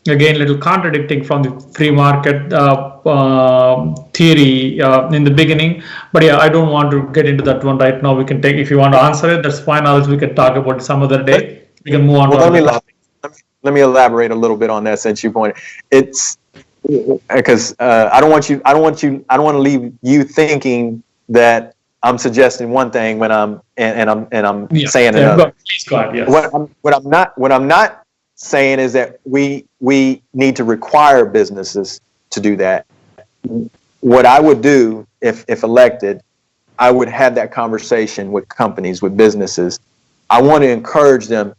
again, a little contradicting from the free market theory in the beginning. But yeah, I don't want to get into that one right now. We can take, if you want to answer it, that's fine. Else we can talk about it some other day. We can move on to other topics. Let me elaborate a little bit on that, since you pointed. It's because I don't want to leave you thinking that I'm suggesting one thing when I'm saying another. Please go ahead, yes. What I'm not saying is that we need to require businesses to do that. What I would do if elected, I would have that conversation with companies, with businesses. I want to encourage them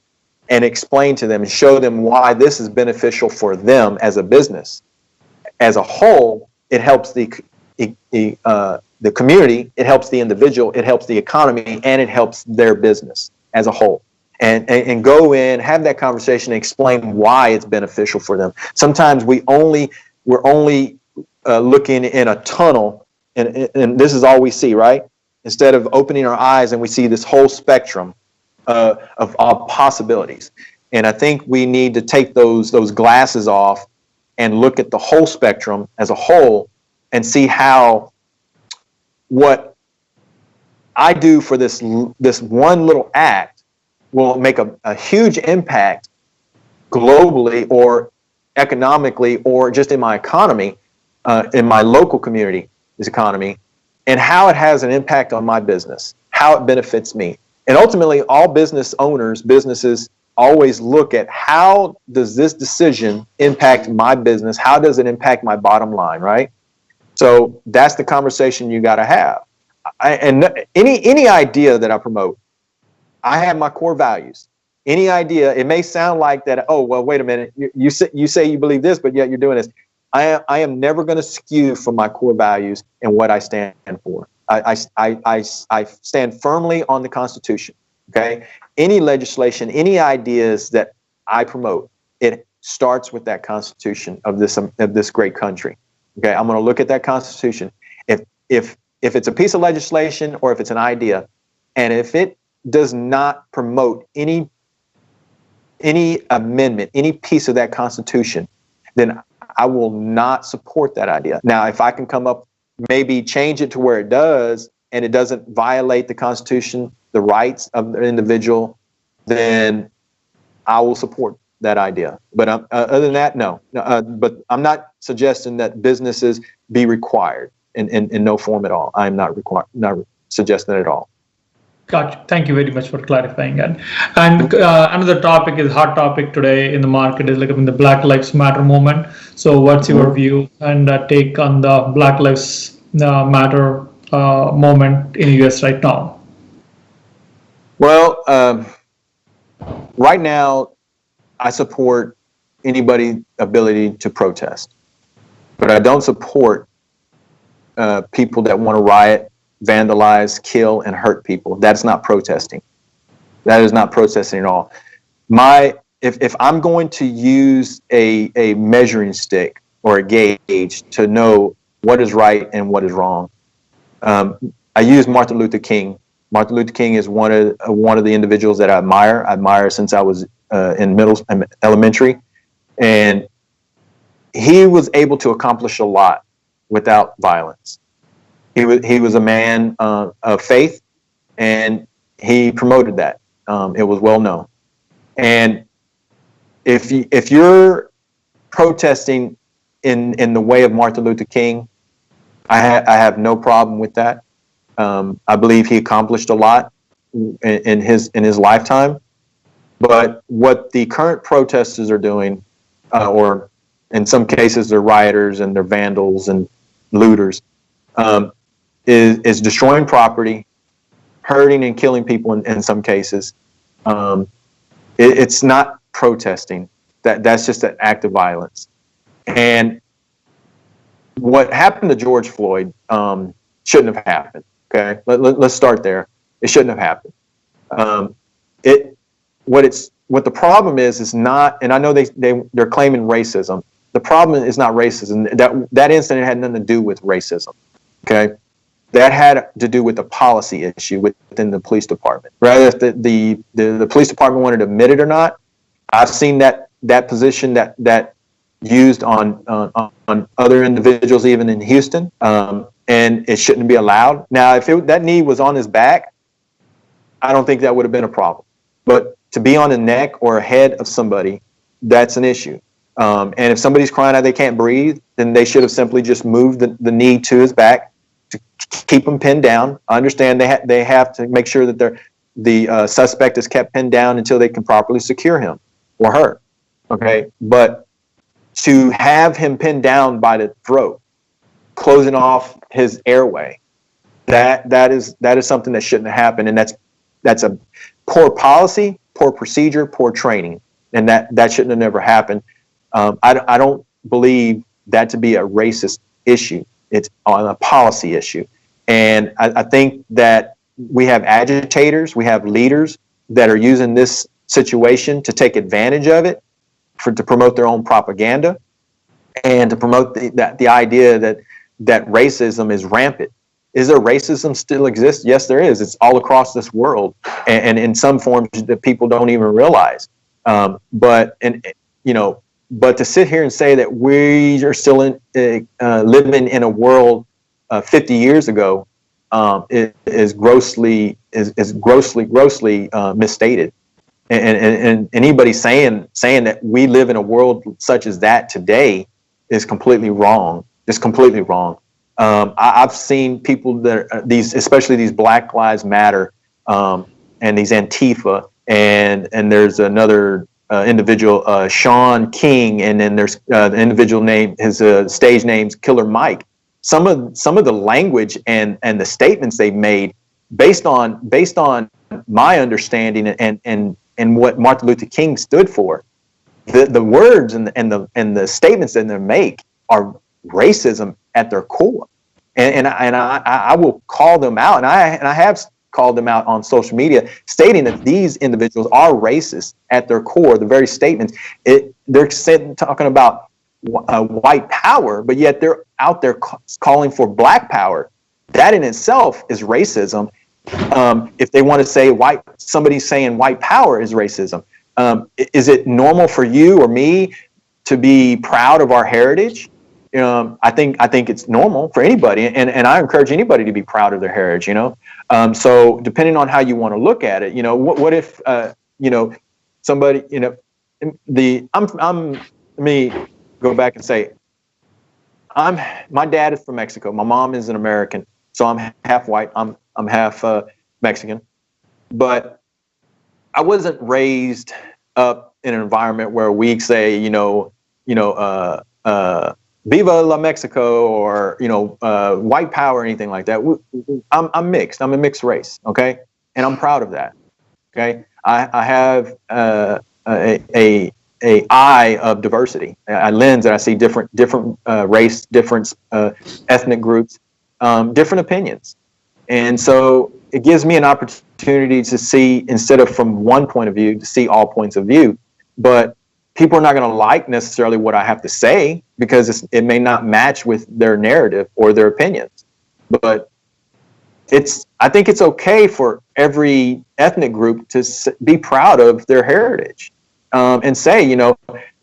and explain to them and show them why this is beneficial for them as a business. As a whole, it helps the community, it helps the individual, it helps the economy, and it helps their business as a whole. And go in, have that conversation, and explain why it's beneficial for them. Sometimes we're only looking in a tunnel, and this is all we see, right? Instead of opening our eyes and we see this whole spectrum of possibilities. And I think we need to take those glasses off and look at the whole spectrum as a whole and see how what I do for this one little act will make a huge impact globally or economically or just in my economy, in my local community's economy, and how it has an impact on my business, how it benefits me. And ultimately, all businesses always look at how does this decision impact my business? How does it impact my bottom line, right? So that's the conversation you got to have. And any idea that I promote, I have my core values. Any idea, it may sound like that, oh, well, wait a minute, you say you believe this, but yet you're doing this. I am never going to skew from my core values and what I stand for. I stand firmly on the Constitution, okay? Any legislation, any ideas that I promote, it starts with that Constitution of this great country, okay? I'm going to look at that Constitution. If it's a piece of legislation or if it's an idea, and if it does not promote any amendment, any piece of that Constitution, then I will not support that idea. Now, if I can come up, maybe change it to where it does, and it doesn't violate the Constitution, the rights of the individual, then I will support that idea. But other than that, no. But I'm not suggesting that businesses be required in no form at all. I'm not suggesting that at all. Gotcha. Thank you very much for clarifying that. And another topic is hot topic today in the market is like in the Black Lives Matter movement. So what's your view and take on the Black Lives Matter movement in the US right now? Well, right now, I support anybody's ability to protest, but I don't support people that want to riot, vandalize, kill, and hurt people. That's not protesting. That is not protesting at all. If I'm going to use a measuring stick or a gauge to know what is right and what is wrong, I use Martin Luther King. Martin Luther King is one of the individuals that I admire since I was in elementary, and he was able to accomplish a lot without violence. He was a man of faith, and he promoted that. It was well known. And if you're protesting in the way of Martin Luther King, I have no problem with that. I believe he accomplished a lot in his lifetime. But what the current protesters are doing, or in some cases they're rioters and they're vandals and looters, is destroying property, hurting and killing people in some cases. It's not protesting. That's just an act of violence. And what happened to George Floyd shouldn't have happened. Okay, let's start there. It shouldn't have happened. What the problem is not, and I know they're claiming racism. The problem is not racism. That incident had nothing to do with racism. Okay, that had to do with a policy issue within the police department. Rather, if the police department wanted to admit it or not, I've seen that position that used on other individuals, even in Houston, and it shouldn't be allowed. Now, if that knee was on his back, I don't think that would have been a problem. But to be on the neck or head of somebody, that's an issue. And if somebody's crying out they can't breathe, then they should have simply just moved the knee to his back to keep him pinned down. I understand they have to make sure that the suspect is kept pinned down until they can properly secure him or her. Okay, but to have him pinned down by the throat, closing off his airway, that is something that shouldn't have happened, and that's a poor policy, poor procedure, poor training, and that shouldn't have never happened. I don't believe that to be a racist issue. It's on a policy issue, and I think that we have agitators, we have leaders that are using this situation to take advantage of it to promote their own propaganda and to promote the idea that racism is rampant. Is there racism still exists? Yes, there is. It's all across this world, and in some forms that people don't even realize. But But to sit here and say that we are still living in a world 50 years ago is grossly misstated. And anybody saying that we live in a world such as that today is completely wrong. It's completely wrong. I've seen people that are, especially these Black Lives Matter and these Antifa, and there's another individual, Sean King, and then there's the individual name, his stage name's Killer Mike. Some of the language and the statements they've made, based on my understanding and what Martin Luther King stood for, the words and the statements that they make are racism at their core, and I will call them out, and I have called them out on social media, stating that these individuals are racist at their core. The very statements, they're talking about white power, but yet they're out there calling for Black power. That in itself is racism. If they want to say somebody's saying white power is racism. Is it normal for you or me to be proud of our heritage? I think it's normal for anybody, and I encourage anybody to be proud of their heritage. So depending on how you want to look at it, what if somebody, let me go back and say, my dad is from Mexico. My mom is an American, so I'm half white. I'm half Mexican, but I wasn't raised up in an environment where we say, Viva la Mexico, or white power or anything like that. I'm mixed. I'm a mixed race. Okay, and I'm proud of that. Okay, I have a eye of diversity, a lens that I see different race, different ethnic groups, different opinions, and so it gives me an opportunity to see, instead of from one point of view, to see all points of view. But people are not going to like necessarily what I have to say, because it may not match with their narrative or their opinions. But I think it's okay for every ethnic group to be proud of their heritage, and say,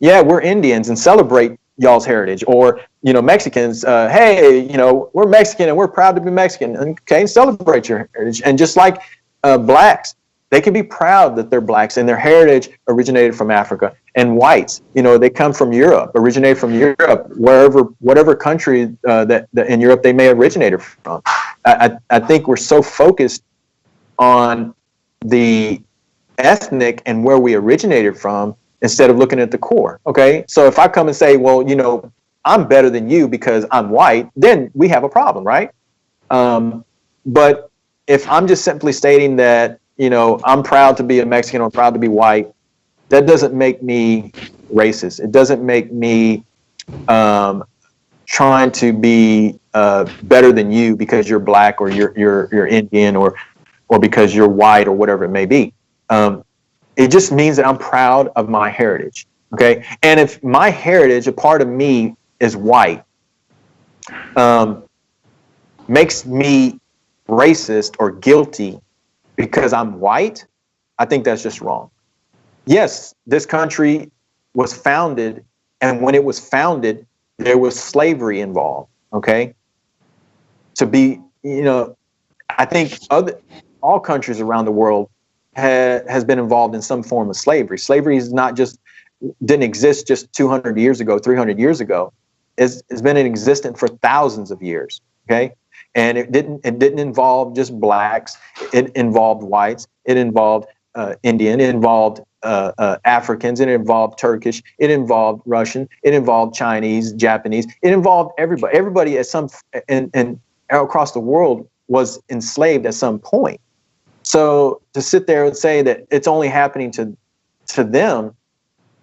yeah, we're Indians, and celebrate y'all's heritage. Or, Mexicans, hey, we're Mexican and we're proud to be Mexican. Okay, celebrate your heritage. And just like Blacks, they can be proud that they're Blacks and their heritage originated from Africa. And whites, they come from Europe, originated from Europe, whatever country that in Europe they may have originated from. I think we're so focused on the ethnic and where we originated from, instead of looking at the core. Okay, so if I come and say, well, I'm better than you because I'm white, then we have a problem, right? But if I'm just simply stating that, I'm proud to be a Mexican or proud to be white, that doesn't make me racist. It doesn't make me trying to be better than you because you're Black, or you're Indian, or because you're white, or whatever it may be. It just means that I'm proud of my heritage. Okay, and if my heritage, a part of me, is white, makes me racist or guilty because I'm white, I think that's just wrong. Yes, this country was founded, and when it was founded, there was slavery involved. Okay, I think all countries around the world has been involved in some form of slavery. Slavery didn't exist just 200 years ago, 300 years ago. It's been in existence for thousands of years. Okay, and it didn't involve just Blacks. It involved whites. It involved Indian. It involved Africans. It involved Turkish. It involved Russian. It involved Chinese, Japanese. It involved everybody. Everybody at some and across the world was enslaved at some point. So to sit there and say that it's only happening to them,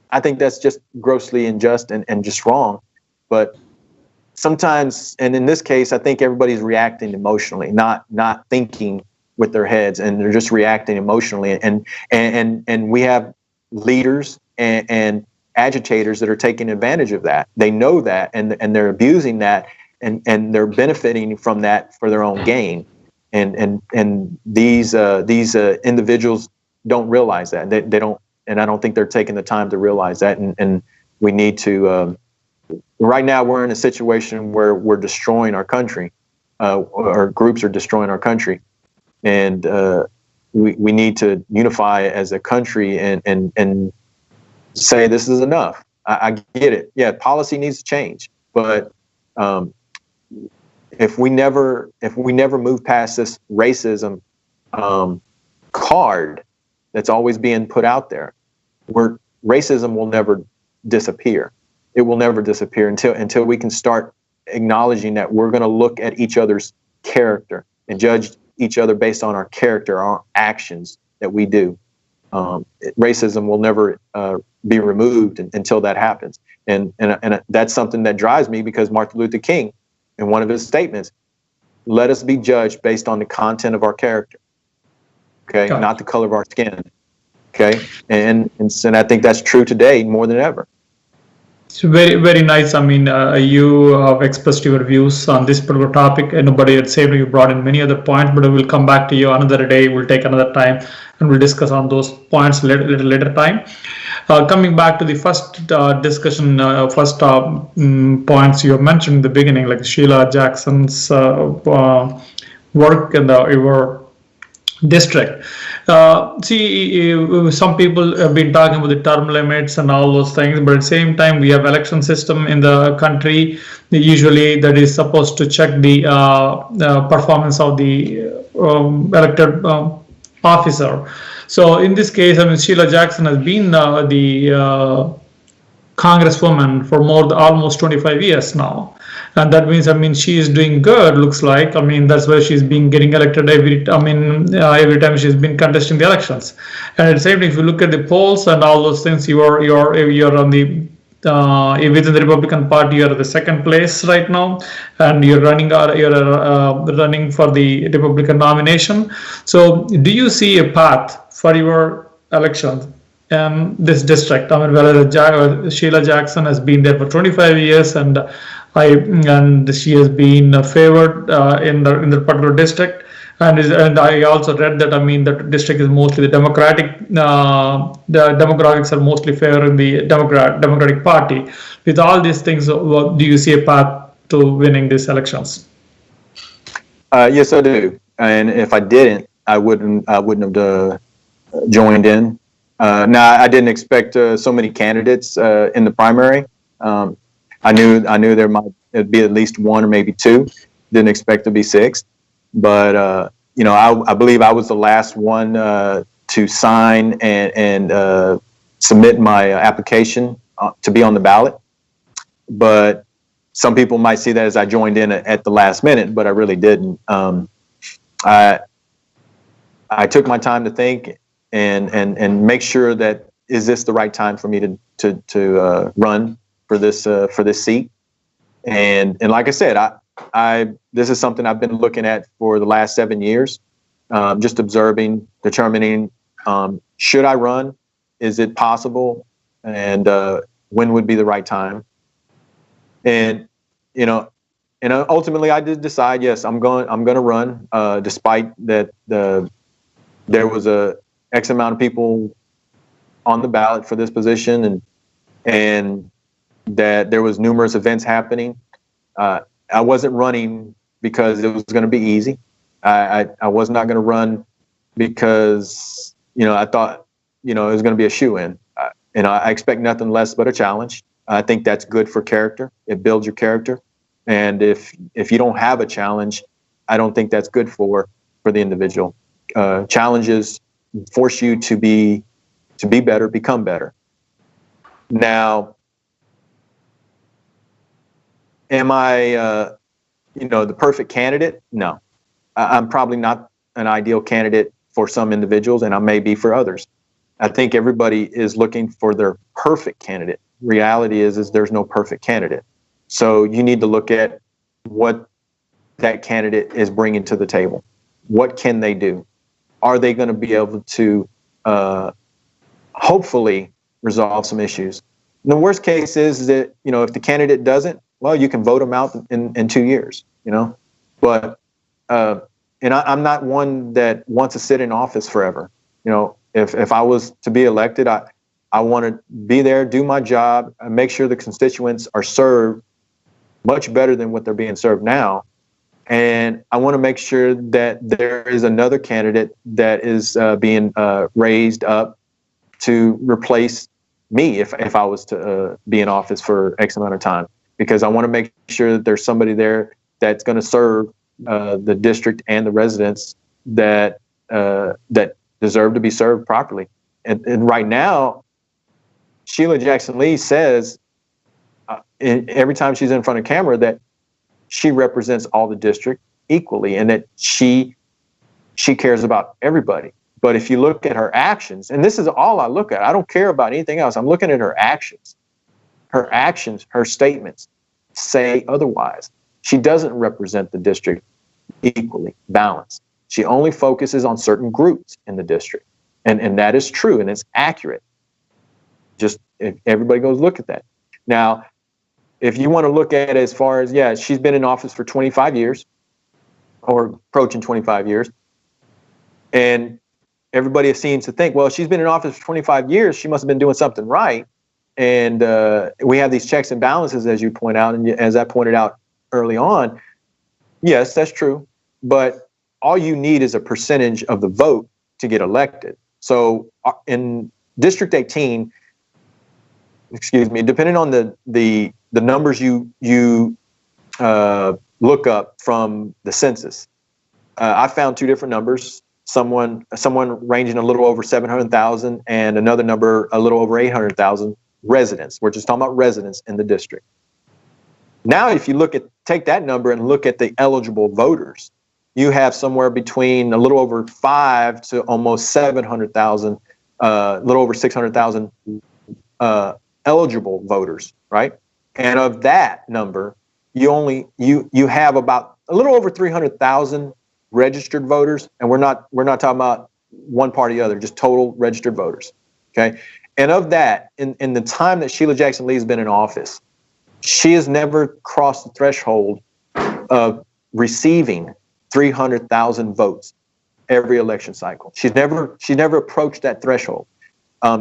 I think that's just grossly unjust and just wrong. But sometimes, and in this case, I think everybody's reacting emotionally, not thinking with their heads, and they're just reacting emotionally. And we have leaders and agitators that are taking advantage of that. They know that, and they're abusing that, and they're benefiting from that for their own gain. And these individuals don't realize that. They don't, and I don't think they're taking the time to realize that. And We need to. Right now, we're in a situation where we're destroying our country, or groups are destroying our country, and we need to unify as a country and say this is enough. I get it. Yeah, policy needs to change, but if we never move past this racism card that's always being put out there, racism will never disappear. It will never disappear until we can start acknowledging that we're going to look at each other's character and judge each other based on our character, our actions that we do. Racism will never be removed until that happens. And that's something that drives me, because Martin Luther King, in one of his statements, let us be judged based on the content of our character. Okay, Gotcha. Not the color of our skin. Okay, and I think that's true today more than ever. It's very, very nice. I mean, you have expressed your views on this particular topic, and nobody had said you brought in many other points, but we'll come back to you another day. We'll take another time and we'll discuss on those points later time. Coming back to the first discussion, points you have mentioned in the beginning, like Sheila Jackson's work in your district. Some people have been talking about the term limits and all those things, but at the same time, we have election system in the country. Usually, that is supposed to check the performance of the elected officer. So, in this case, I mean, Sheila Jackson has been the congresswoman for almost 25 years now. And that means, I mean, she is doing good, looks like. I mean, that's why she's been getting elected every time she's been contesting the elections. And at the same time, if you look at the polls and all those things, you're on the within the Republican Party, you're at the second place right now, and you're running for the Republican nomination. So, do you see a path for your election in this district? I mean, whether Sheila Jackson has been there for 25 years, and she has been favored in the particular district, and I also read that, I mean, the district is mostly the Democratic. The demographics are mostly favoring the Democratic Party. With all these things, do you see a path to winning these elections? Yes, I do. And if I didn't, I wouldn't have joined in. Now, I didn't expect so many candidates in the primary. I knew there might be at least one or maybe two. Didn't expect to be six, but I believe I was the last one to sign and submit my application to be on the ballot. But some people might see that as I joined in at the last minute, but I really didn't. I took my time to think and make sure that, is this the right time for me to run for this seat? And like I said, this is something I've been looking at for the last 7 years, just observing, determining, should I run? Is it possible? And when would be the right time? And ultimately I did decide, yes, I'm going to run, despite that there was a X amount of people on the ballot for this position, and that there was numerous events happening. I wasn't running because it was going to be easy. I was not going to run because I thought it was going to be a shoe-in. I expect nothing less but a challenge. I think that's good for character. It builds your character. And if you don't have a challenge, I don't think that's good for the individual. Challenges force you to be better, become better. Now, am I the perfect candidate? No. I'm probably not an ideal candidate for some individuals, and I may be for others. I think everybody is looking for their perfect candidate. Reality is there's no perfect candidate. So you need to look at what that candidate is bringing to the table. What can they do? Are they going to be able to hopefully resolve some issues? And the worst case is that, if the candidate doesn't, well, you can vote them out in 2 years, But I'm not one that wants to sit in office forever. If I was to be elected, I want to be there, do my job, and make sure the constituents are served much better than what they're being served now. And I want to make sure that there is another candidate that is being raised up to replace me if I was to be in office for X amount of time, because I want to make sure that there's somebody there that's going to serve the district and the residents that that deserve to be served properly. And right now, Sheila Jackson Lee says every time she's in front of camera that she represents all the district equally and that she cares about everybody. But if you look at her actions, and this is all I look at, I don't care about anything else. I'm looking at her actions. Her actions, her statements say otherwise. She doesn't represent the district equally balanced. She only focuses on certain groups in the district. And that is true and it's accurate. Just if everybody goes look at that. Now, if you want to look at it as far as, yeah, she's been in office for 25 years or approaching 25 years. And everybody seems to think, well, she's been in office for 25 years. She must have been doing something right. And we have these checks and balances, as you point out. And as I pointed out early on, yes, that's true. But all you need is a percentage of the vote to get elected. So in District 18, depending on the numbers you look up from the census, I found two different numbers. Someone ranging a little over 700,000 and another number a little over 800,000 residents. We're just talking about residents in the district. Now, if you take that number and look at the eligible voters, you have somewhere between a little over 5 to almost 700,000, a little over 600,000 eligible voters, right? And of that number, you have about a little over 300,000 registered voters, and we're not talking about one party or the other, just total registered voters. Okay, and of that, in the time that Sheila Jackson Lee has been in office, she has never crossed the threshold of receiving 300,000 votes every election cycle. She's never approached that threshold.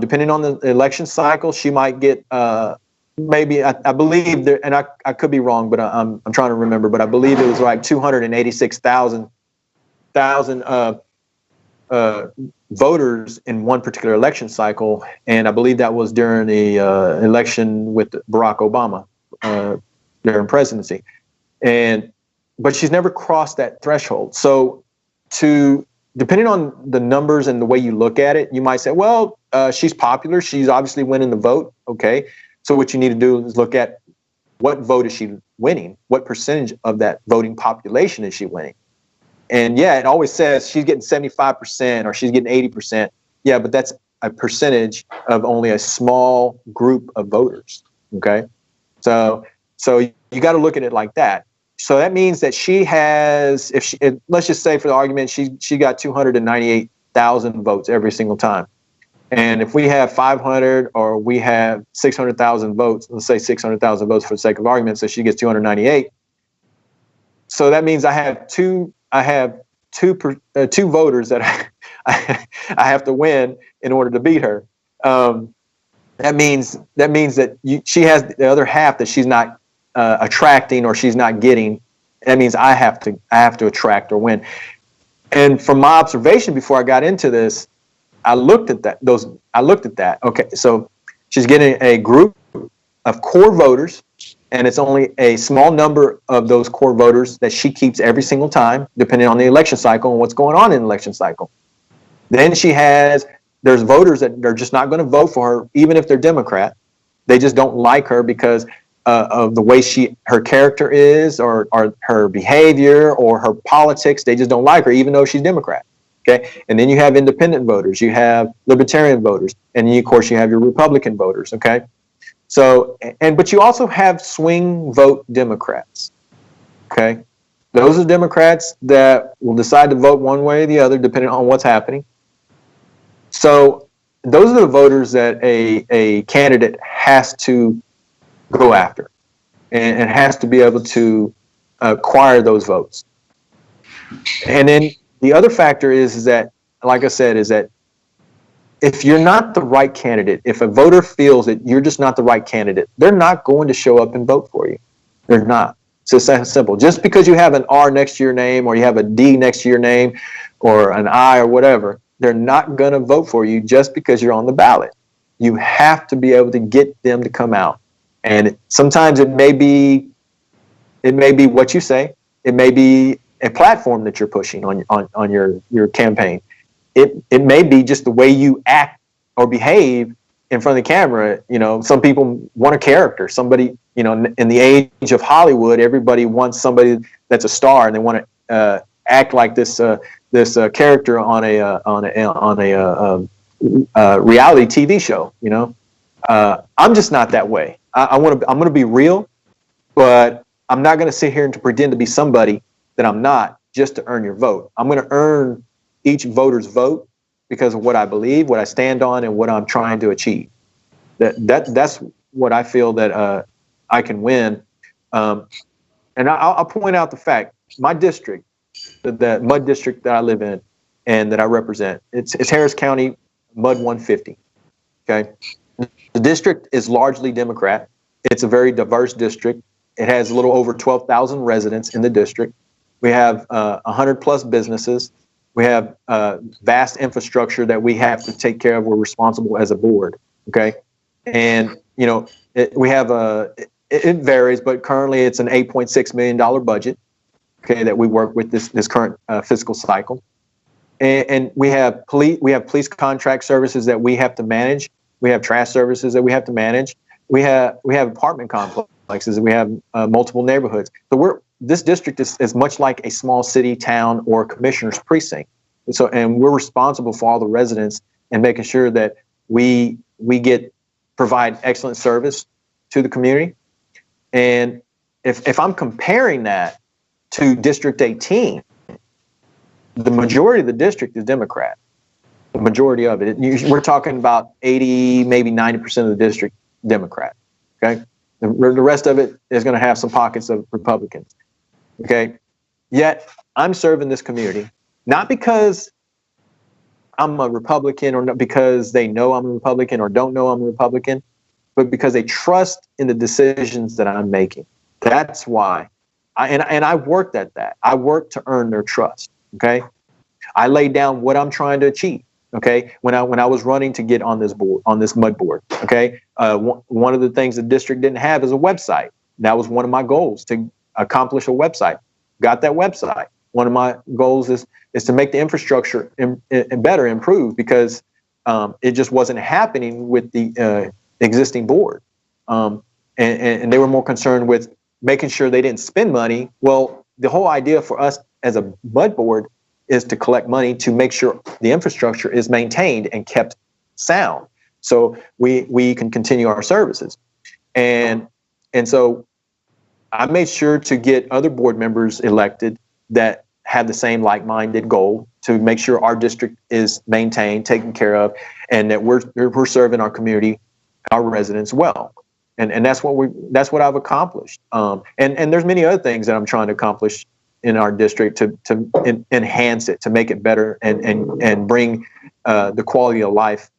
Depending on the election cycle, she might get maybe I believe there, and I could be wrong, but I'm trying to remember. But I believe it was like 286,000 voters in one particular election cycle, and I believe that was during the election with Barack Obama during presidency. But she's never crossed that threshold. So depending on the numbers and the way you look at it, you might say, well, she's popular. She's obviously winning the vote. Okay. So what you need to do is look at what vote is she winning? What percentage of that voting population is she winning? And yeah, it always says she's getting 75% or she's getting 80%. Yeah, but that's a percentage of only a small group of voters. Okay. So you got to look at it like that. So that means that she has, let's just say for the argument, she got 298,000 votes every single time. And if we have 500 or we have 600,000 votes, let's say 600,000 votes for the sake of argument, so she gets 298. So that means I have two voters that I have to win in order to beat her. That means that she has the other half that she's not attracting or she's not getting. That means I have to attract or win. And from my observation before I got into this, I looked at that. Okay, so she's getting a group of core voters, and it's only a small number of those core voters that she keeps every single time, depending on the election cycle and what's going on in the election cycle. Then there's voters that are just not going to vote for her, even if they're Democrat. They just don't like her because of the way her character is, or her behavior, or her politics. They just don't like her, even though she's Democrat. Okay, and then you have independent voters, you have libertarian voters, and then, of course, you have your Republican voters. Okay, so but you also have swing vote Democrats. Okay, those are Democrats that will decide to vote one way or the other depending on what's happening. So those are the voters that a candidate has to go after and has to be able to acquire those votes. And then the other factor is that, like I said, is that if you're not the right candidate, if a voter feels that you're just not the right candidate, they're not going to show up and vote for you. They're not. It's just that simple. Just because you have an R next to your name, or you have a D next to your name, or an I or whatever, they're not going to vote for you just because you're on the ballot. You have to be able to get them to come out. And sometimes it may be what you say. It may be a platform that you're pushing on your campaign. It may be just the way you act or behave in front of the camera. You know, some people want a character. Somebody, you know, in the age of Hollywood, everybody wants somebody that's a star, and they want to act like this character on a reality TV show. You know, I'm just not that way. I'm going to be real, but I'm not going to sit here and to pretend to be somebody that I'm not just to earn your vote. I'm going to earn each voter's vote because of what I believe, what I stand on, and what I'm trying to achieve. That's what I feel that I can win. And I'll point out the fact, my district, the MUD district that I live in and that I represent, it's Harris County MUD 150. Okay, the district is largely Democrat. It's a very diverse district. It has a little over 12,000 residents in the district. We have 100 plus businesses. We have vast infrastructure that we have to take care of. We're responsible as a board. Okay. And, you know, we have it varies, but currently it's an $8.6 million budget. Okay. That we work with this current fiscal cycle. And we have police contract services that we have to manage. We have trash services that we have to manage. We have apartment complexes. We have multiple neighborhoods. So this district is much like a small city, town, or commissioner's precinct. And we're responsible for all the residents and making sure that we provide excellent service to the community. And if I'm comparing that to District 18, the majority of the district is Democrat. The majority of it. We're talking about 80, maybe 90% of the district Democrat. Okay. The rest of it is going to have some pockets of Republicans. Okay. Yet I'm serving this community, not because I'm a Republican or not because they know I'm a Republican or don't know I'm a Republican, but because they trust in the decisions that I'm making. That's why. I worked at that. I worked to earn their trust. Okay. I laid down what I'm trying to achieve. Okay. When I was running to get on this board, on this MUD board. Okay. One of the things the district didn't have is a website. That was one of my goals, to accomplish a website. Got that website. One of my goals is to make the infrastructure better, improve, because it just wasn't happening with the existing board. And they were more concerned with making sure they didn't spend money. Well, the whole idea for us as a MUD board is to collect money to make sure the infrastructure is maintained and kept sound, so we can continue our services. And so I made sure to get other board members elected that have the same like-minded goal to make sure our district is maintained, taken care of, and that we're serving our community, our residents well. And that's what I've accomplished. And there's many other things that I'm trying to accomplish in our district to enhance it, to make it better, and bring the quality of life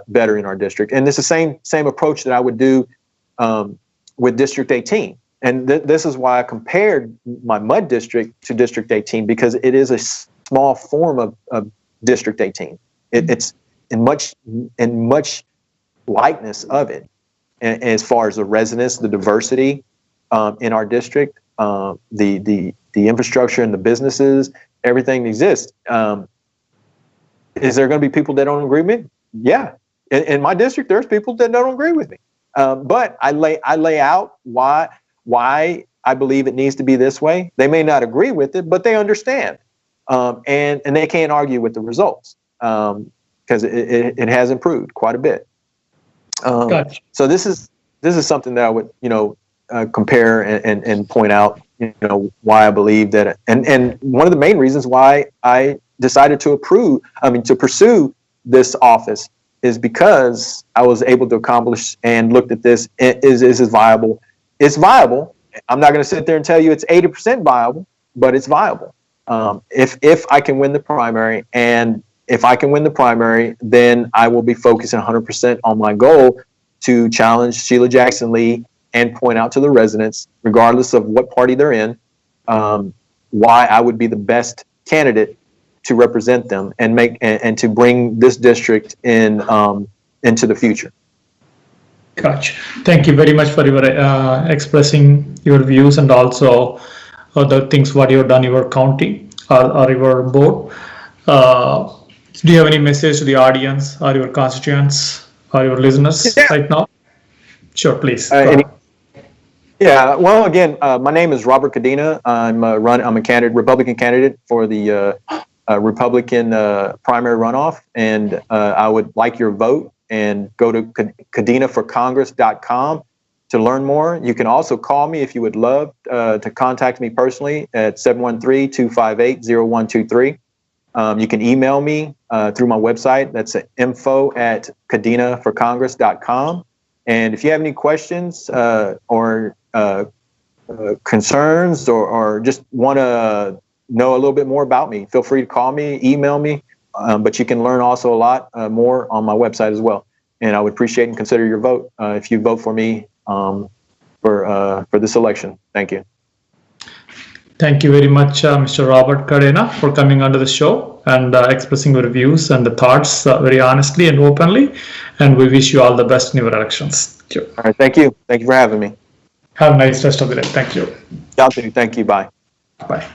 better in our district. And it's the same approach that I would do with District 18. And this is why I compared my MUD district to District 18, because it is a small form of District 18. It's in much likeness of it, and as far as the residents, the diversity in our district, the infrastructure and the businesses, everything exists. Is there going to be people that don't agree with me? Yeah. In my district, there's people that don't agree with me. But I lay out why I believe it needs to be this way. They may not agree with it, but they understand. And they can't argue with the results, because it has improved quite a bit. Gotcha. So this is something that I would, compare and point out, why I believe that, and one of the main reasons why I decided to pursue this office is because I was able to accomplish and looked at this. Is it viable? It's viable. I'm not going to sit there and tell you it's 80% viable, but it's viable. If I can win the primary and if I can win the primary, then I will be focusing 100% on my goal to challenge Sheila Jackson Lee and point out to the residents, regardless of what party they're in, why I would be the best candidate to represent them and to bring this district in into the future. Gotcha. Thank you very much for your expressing your views and also the things what you've done in your county or your board. Do you have any message to the audience or your constituents or your listeners right now? Sure, please. Yeah, well, again, my name is Robert Cadena. I'm a Republican candidate for the Republican primary runoff, and I would like your vote. And go to cadenaforcongress.com to learn more. You can also call me if you would love to contact me personally at 713-258-0123. You can email me through my website. That's at info@cadenaforcongress.com. And if you have any questions or concerns or just want to know a little bit more about me, feel free to call me, email me. But you can learn also a lot more on my website as well. And I would appreciate and consider your vote if you vote for me for this election. Thank you. Thank you very much, Mr. Robert Cadena, for coming onto the show and expressing your views and the thoughts very honestly and openly. And we wish you all the best in your elections. Thank you. All right. Thank you. Thank you for having me. Have a nice rest of the day. Thank you. Y'all too. Thank you. Bye. Bye.